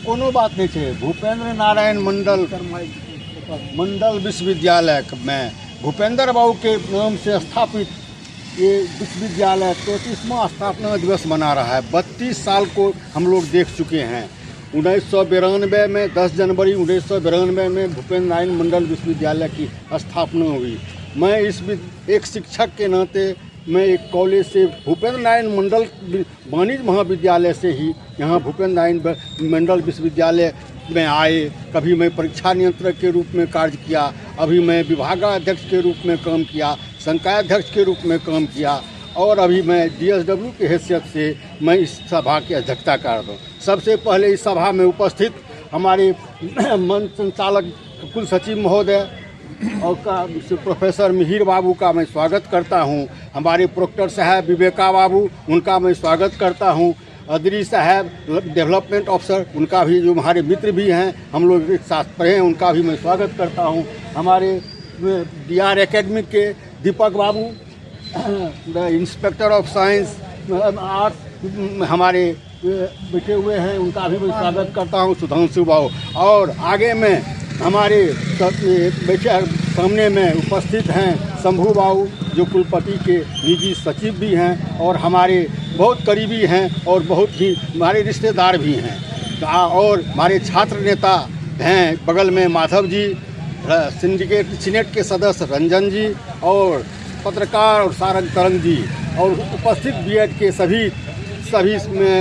कोनो बात नहीं है। भूपेंद्र नारायण मंडल विश्वविद्यालय में भूपेंद्र बाबू के नाम से स्थापित ये विश्वविद्यालय 33वां स्थापना दिवस मना रहा है। 32 साल को हम लोग देख चुके हैं। 1992 में 10 जनवरी 1992 में भूपेंद्र नारायण मंडल विश्वविद्यालय की स्थापना हुई। मैं एक शिक्षक के नाते मैं एक कॉलेज से भूपेंद्र नारायण मंडल वाणिज्य महाविद्यालय से ही यहाँ भूपेंद्र नारायण मंडल विश्वविद्यालय में आए। कभी मैं परीक्षा नियंत्रक के रूप में कार्य किया, अभी मैं विभागाध्यक्ष के रूप में काम किया, संकायाध्यक्ष के रूप में काम किया, और अभी मैं DSW की हैसियत से मैं इस सभा की अध्यक्षता कर रहा हूँ। सबसे पहले इस सभा में उपस्थित हमारे मंच संचालक कुल सचिव महोदय और प्रोफेसर मिहिर बाबू का मैं स्वागत करता हूं। हमारे प्रोक्टर साहब विवेका बाबू, उनका मैं स्वागत करता हूं। अदरी साहब डेवलपमेंट ऑफिसर, उनका भी, जो हमारे मित्र भी हैं, हम लोग एक साथ पढ़े हैं, उनका भी मैं स्वागत करता हूं। हमारे DR एकेडमी के Deepak babu, the inspector of science art हमारे बैठे हुए हैं, उनका भी मैं स्वागत करता हूं। सुधांशु बाबू, और आगे में हमारे बैठे सामने में उपस्थित हैं शंभू बाबू, जो कुलपति के निजी सचिव भी हैं और हमारे बहुत करीबी हैं और बहुत ही हमारे रिश्तेदार भी हैं। और हमारे छात्र नेता हैं बगल में माधव जी, सीनेट के सदस्य रंजन जी, और पत्रकार और सारंग तरंग जी, और उपस्थित BEd के सभी सभी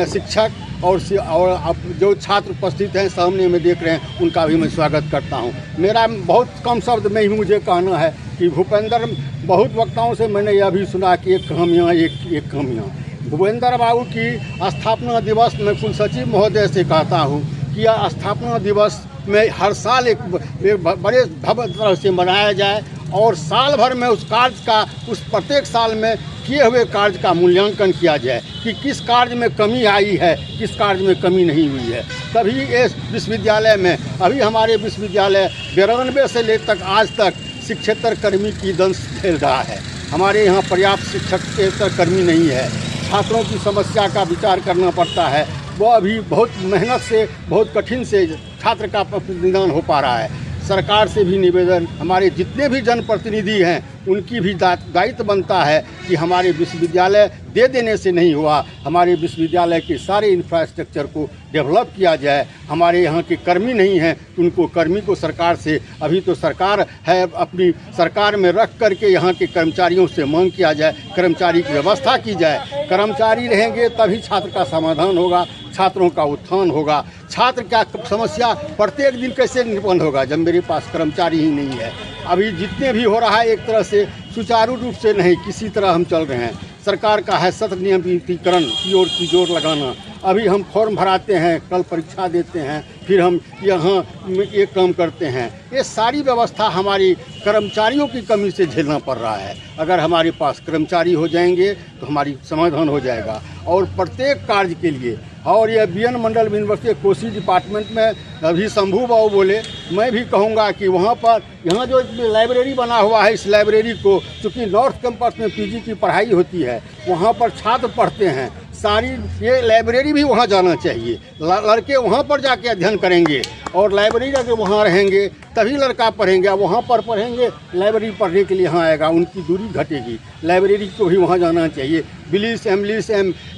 शिक्षक और अब जो छात्र उपस्थित हैं सामने में देख रहे हैं, उनका भी मैं स्वागत करता हूं। मेरा बहुत कम शब्द में ही मुझे कहना है कि भूपेंद्र, बहुत वक्ताओं से मैंने यह भी सुना कि एक खामियाँ एक खामियाँ। भूपेंद्र बाबू की स्थापना दिवस में कुल सचिव महोदय से कहता हूँ कि यह स्थापना दिवस में हर साल एक बड़े भव्य तरह से मनाया जाए और साल भर में उस कार्य का, उस प्रत्येक साल में किए हुए कार्य का मूल्यांकन किया जाए कि किस कार्य में कमी आई है, किस कार्य में कमी नहीं हुई है। तभी इस विश्वविद्यालय में, अभी हमारे विश्वविद्यालय 92 से ले तक आज तक शिक्षेतर कर्मी की दंश फैल रहा है। हमारे यहाँ पर्याप्त शिक्षकेतर कर्मी नहीं है। छात्रों की समस्या का विचार करना पड़ता है, वो अभी बहुत मेहनत से, बहुत कठिन से छात्र का प्रतिनिधान हो पा रहा है। सरकार से भी निवेदन, हमारे जितने भी जनप्रतिनिधि हैं उनकी भी दायित्व बनता है कि हमारे विश्वविद्यालय दे देने से नहीं हुआ, हमारे विश्वविद्यालय के सारे इंफ्रास्ट्रक्चर को डेवलप किया जाए। हमारे यहाँ के कर्मी नहीं हैं, उनको कर्मी को सरकार से, अभी तो सरकार है, अपनी सरकार में रख करके यहाँ के कर्मचारियों से मांग किया जाए, कर्मचारी की व्यवस्था की जाए। कर्मचारी रहेंगे तभी छात्र का समाधान होगा, छात्रों का उत्थान होगा। छात्र का समस्या प्रत्येक दिन कैसे निपन्न होगा जब मेरे पास कर्मचारी ही नहीं है। अभी जितने भी हो रहा है एक तरह से सुचारू रूप से नहीं, किसी तरह हम चल रहे हैं। सरकार का है सत्र नियमितीकरण की ओर की जोर लगाना। अभी हम फॉर्म भराते हैं, कल परीक्षा देते हैं, फिर हम यहाँ एक काम करते हैं। ये सारी व्यवस्था हमारी कर्मचारियों की कमी से झेलना पड़ रहा है। अगर हमारे पास कर्मचारी हो जाएंगे तो हमारी समाधान हो जाएगा। और प्रत्येक कार्य के लिए, और यह BN मंडल यूनिवर्सिटी कोसी डिपार्टमेंट में अभी शंभू बाबू बोले, मैं भी कहूँगा कि वहाँ पर, यहाँ जो लाइब्रेरी बना हुआ है, इस लाइब्रेरी को, चूँकि नॉर्थ कैंपस में PG की पढ़ाई होती है, वहाँ पर छात्र पढ़ते हैं, सारी ये लाइब्रेरी भी वहाँ जाना चाहिए। लड़के वहाँ पर जाके अध्ययन करेंगे और लाइब्रेरी अगर वहाँ रहेंगे तभी लड़का पढ़ेंगे। वहाँ पर पढ़ेंगे, लाइब्रेरी पढ़ने के लिए यहाँ आएगा, उनकी दूरी घटेगी। लाइब्रेरी को भी वहाँ जाना चाहिए। BLIS, MLIS,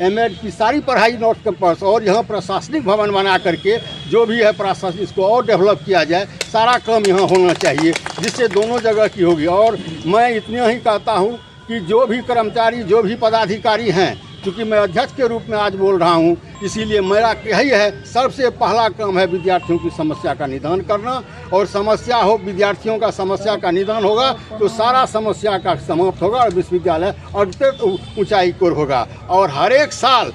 MAd की सारी पढ़ाई नॉर्थ कैंपस, और यहाँ प्रशासनिक भवन बना करके जो भी है प्रशासन, इसको और डेवलप किया जाए। सारा काम यहाँ होना चाहिए जिससे दोनों जगह की होगी। और मैं इतना ही कहता हूँ कि जो भी कर्मचारी, जो भी पदाधिकारी हैं, क्योंकि मैं अध्यक्ष के रूप में आज बोल रहा हूं, इसीलिए मेरा यही है, सबसे पहला काम है विद्यार्थियों की समस्या का निदान करना। और समस्या हो, विद्यार्थियों का समस्या का निदान होगा तो सारा समस्या का समाप्त होगा और विश्वविद्यालय अत्यंत ऊंचाई की ओर होगा। और हर एक साल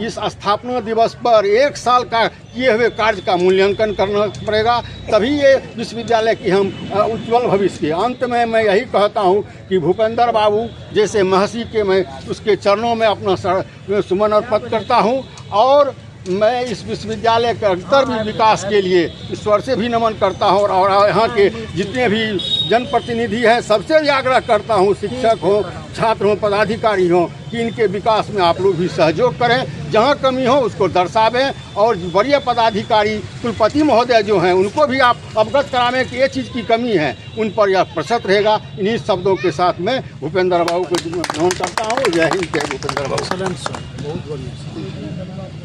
इस स्थापना दिवस पर एक साल का किए हुए कार्य का मूल्यांकन करना पड़ेगा, तभी ये विश्वविद्यालय की हम उज्ज्वल भविष्य के। अंत में मैं यही कहता हूँ कि भूपेंद्र बाबू जैसे महर्षि के, मैं उसके चरणों में अपना सुमन अर्पित करता हूँ। और मैं इस विश्वविद्यालय के अग्रतर भी विकास के लिए ईश्वर से भी नमन करता हूँ। और यहाँ के जितने भी जनप्रतिनिधि हैं सबसे भी आग्रह करता हूँ, शिक्षक हों, छात्र हों, पदाधिकारी हों, कि इनके विकास में आप लोग भी सहयोग करें। जहाँ कमी हो उसको दर्शावें। और वरीय पदाधिकारी कुलपति महोदय जो हैं उनको भी आप अवगत करावें कि ये चीज़ की कमी है, उन पर यह प्रसत रहेगा। इन्हीं शब्दों के साथ मैं भूपेंद्र बाबू को नमन करता हूँ। जय हिंद, जय भूपेंद्र बाबू। बहुत बढ़िया, धन्यवाद।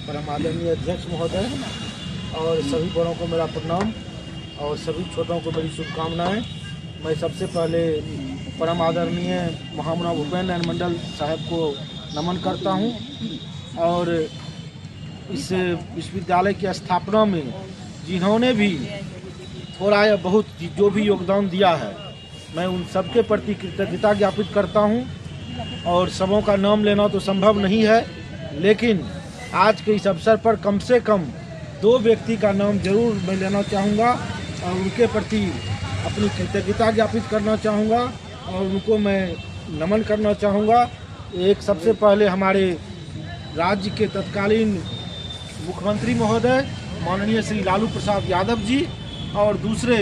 परम आदरणीय अध्यक्ष महोदय और सभी बड़ों को मेरा प्रणाम और सभी छोटों को मेरी शुभकामनाएं। मैं सबसे पहले परम आदरणीय महामना भूपेंद्र मंडल साहब को नमन करता हूं। और इस विश्वविद्यालय की स्थापना में जिन्होंने भी थोड़ा या बहुत जो भी योगदान दिया है, मैं उन सबके प्रति कृतज्ञता ज्ञापित करता हूं। और सबों का नाम लेना तो संभव नहीं है, लेकिन आज के इस अवसर पर कम से कम 2 व्यक्ति का नाम जरूर मैं लेना चाहूँगा और उनके प्रति अपनी कृतज्ञता ज्ञापित करना चाहूँगा और उनको मैं नमन करना चाहूँगा। एक सबसे पहले हमारे राज्य के तत्कालीन मुख्यमंत्री महोदय माननीय श्री लालू प्रसाद यादव जी, और दूसरे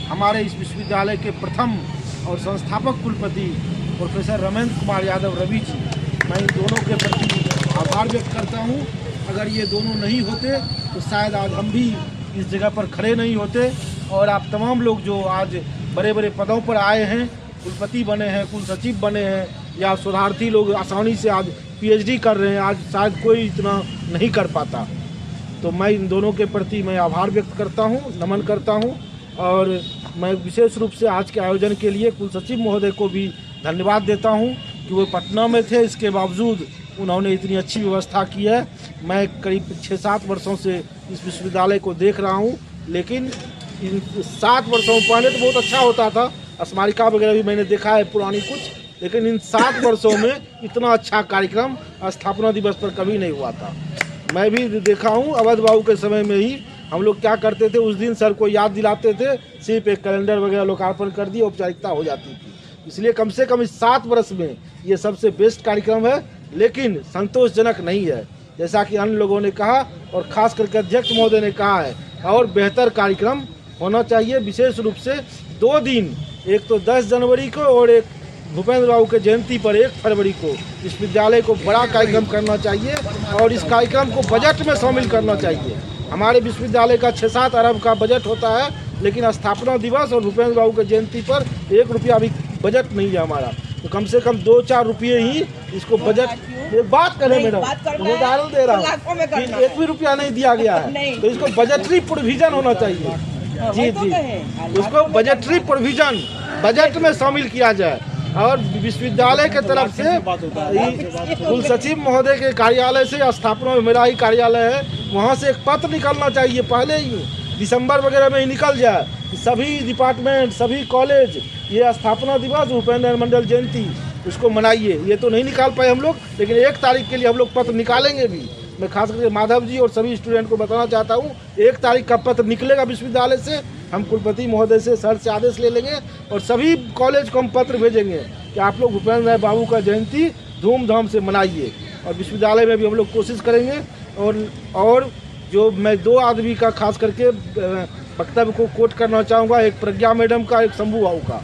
हमारे इस विश्वविद्यालय के प्रथम और संस्थापक कुलपति प्रोफेसर रमेंद्र कुमार यादव रवि जी। मैं इन दोनों के प्रति आभार व्यक्त करता हूँ। अगर ये दोनों नहीं होते तो शायद आज हम भी इस जगह पर खड़े नहीं होते। और आप तमाम लोग जो आज बड़े बड़े पदों पर आए हैं, कुलपति बने हैं, कुल सचिव बने हैं, या शोधार्थी लोग आसानी से आज PhD कर रहे हैं, आज शायद कोई इतना नहीं कर पाता। तो मैं इन दोनों के प्रति मैं आभार व्यक्त करता हूँ, नमन करता हूँ। और मैं विशेष रूप से आज के आयोजन के लिए कुल सचिव महोदय को भी धन्यवाद देता हूं कि वो पटना में थे, इसके बावजूद उन्होंने इतनी अच्छी व्यवस्था की है। मैं करीब 6-7 वर्षों से इस विश्वविद्यालय को देख रहा हूं, लेकिन इन 7 वर्षों पहले तो बहुत अच्छा होता था, स्मारिका वगैरह भी मैंने देखा है पुरानी कुछ, लेकिन इन 7 वर्षों में इतना अच्छा कार्यक्रम स्थापना दिवस पर कभी नहीं हुआ था। मैं भी देखा हूँ अवध बाबू के समय में ही हम लोग क्या करते थे, उस दिन सर को याद दिलाते थे, सिर्फ एक कैलेंडर वगैरह लोकार्पण कर दिए, औपचारिकता हो जाती थी। इसलिए कम से कम इस 7 वर्ष में ये सबसे बेस्ट कार्यक्रम है, लेकिन संतोषजनक नहीं है, जैसा कि अन्य लोगों ने कहा और खास करके अध्यक्ष महोदय ने कहा है। और बेहतर कार्यक्रम होना चाहिए, विशेष रूप से 2 दिन, एक तो 10 जनवरी को और एक भूपेंद्र बाबू के जयंती पर 1 फरवरी को विश्वविद्यालय को बड़ा कार्यक्रम करना चाहिए और इस कार्यक्रम को बजट में शामिल करना चाहिए। हमारे विश्वविद्यालय का 6-7 अरब का बजट होता है, लेकिन स्थापना दिवस और भूपेंद्र बाबू के जयंती पर 1 रुपया भी बजट नहीं है हमारा। तो कम से कम 2-4 रुपये ही इसको बजट, बात करें मैडम, उदाहरण दे रहा हूँ, 1 भी रुपया नहीं दिया गया है, तो इसको बजटरी प्रोविजन होना चाहिए। जी जी, उसको बजटरी प्रोविजन बजट में शामिल किया जाए। और विश्वविद्यालय के तरफ से कुल सचिव महोदय के कार्यालय से, स्थापना में मेरा ही कार्यालय है, वहाँ से एक पत्र निकलना चाहिए, पहले ही दिसंबर वगैरह में ही निकल जाए, सभी डिपार्टमेंट, सभी कॉलेज ये स्थापना दिवस, भूपेंद्र मंडल जयंती उसको मनाइए। ये तो नहीं निकाल पाए हम लोग, लेकिन 1 तारीख के लिए हम लोग पत्र निकालेंगे भी। मैं खास करके माधव जी और सभी स्टूडेंट को बताना चाहता हूँ, 1 तारीख का पत्र निकलेगा विश्वविद्यालय से, हम कुलपति महोदय से, सर से आदेश ले लेंगे और सभी कॉलेज को हम पत्र भेजेंगे कि आप लोग भूपेंद्र राय बाबू का जयंती धूमधाम से मनाइए। और विश्वविद्यालय में भी हम लोग कोशिश करेंगे। और जो मैं 2 आदमी का खास करके वक्तव्य को कोट करना चाहूँगा, एक प्रज्ञा मैडम का, एक शंभू बाबू का।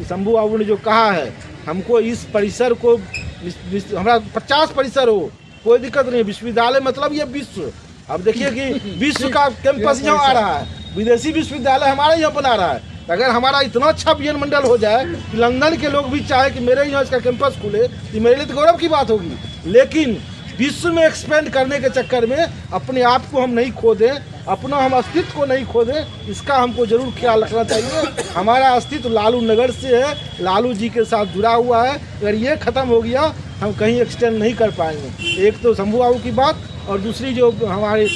शंभू बाबू ने जो कहा है, हमको इस परिसर को, हमारा 50 परिसर हो कोई दिक्कत नहीं, विश्वविद्यालय मतलब ये विश्व। अब देखिए कि विश्व का कैंपस यहाँ आ रहा है, विदेशी विश्वविद्यालय हमारे यहाँ बना रहा है। अगर हमारा इतना अच्छा बीएन मंडल हो जाए कि लंदन के लोग भी चाहे कि मेरे यहाँ इसका कैंपस खुले, तो मेरे लिए तो गौरव की बात होगी। लेकिन विश्व में एक्सपेंड करने के चक्कर में अपने आप को हम नहीं खो दें, अपना हम अस्तित्व को नहीं खो दें, इसका हमको जरूर ख्याल रखना चाहिए। हमारा अस्तित्व लालू नगर से है, लालू जी के साथ जुड़ा हुआ है। अगर ये ख़त्म हो गया, हम कहीं एक्सटेंड नहीं कर पाएंगे। एक तो शंभू बाबू की बात, और दूसरी जो हमारे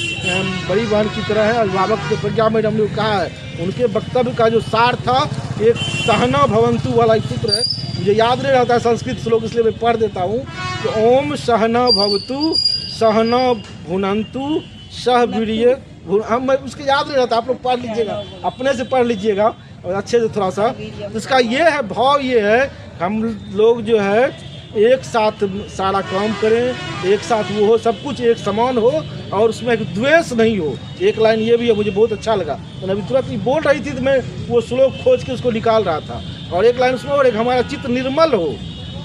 बड़ी बहन की तरह है अभिभावक जो प्रज्ञा मैडम ने कहा है, उनके वक्तव्य का जो सार था, एक सहना भवंतु वाला एक सूत्र है, मुझे याद नहीं रहता है संस्कृत श्लोक, इसलिए मैं पढ़ देता हूँ कि ओम सहना भवतु सहना भुनंतु सह वीर्य। हम उसके याद नहीं रहता, आप लोग पढ़ लीजिएगा, अपने से पढ़ लीजिएगा और अच्छे से थोड़ा सा। इसका ये है भाव, ये है हम लोग जो है एक साथ सारा काम करें, एक साथ वो हो, सब कुछ एक समान हो और उसमें एक द्वेष नहीं हो। एक लाइन ये भी है, मुझे बहुत अच्छा लगा, मैंने अभी तुरंत बोल रही थी तो मैं वो श्लोक खोज के उसको निकाल रहा था। और एक लाइन उसमें, और एक हमारा चित्त निर्मल हो,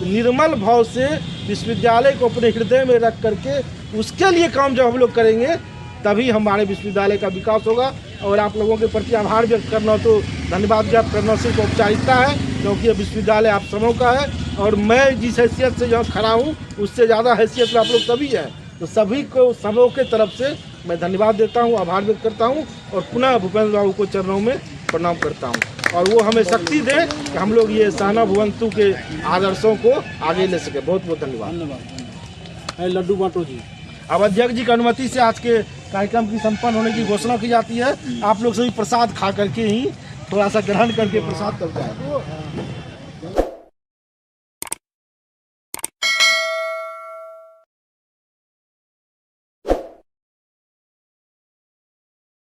निर्मल भाव से विश्वविद्यालय को अपने हृदय में रख करके उसके लिए काम जब हम लोग करेंगे, तभी हमारे विश्वविद्यालय का विकास होगा। और आप लोगों के प्रति आभार व्यक्त करना, तो धन्यवाद व्यक्त करना सिर्फ औपचारिकता है, क्योंकि ये विश्वविद्यालय आप सबों का है और मैं जिस हैसियत से यहाँ खड़ा हूँ उससे ज़्यादा हैसियत में आप लोग सभी हैं। तो सभी को, सबों के तरफ से मैं धन्यवाद देता हूँ, आभार व्यक्त करता हूँ और पुनः भूपेंद्र बाबू को चरणों में प्रणाम करता हूँ। और वो हमें शक्ति दें कि हम लोग ये सहना भुवंतु के आदर्शों को आगे ले सके। बहुत बहुत धन्यवाद। लड्डू बांटो जी। अब अध्यक्ष जी की अनुमति से आज के कार्यक्रम की संपन्न होने की घोषणा की जाती है। आप लोग सभी प्रसाद खा करके ही थोड़ा सा ग्रहण करके प्रसाद करते हैं।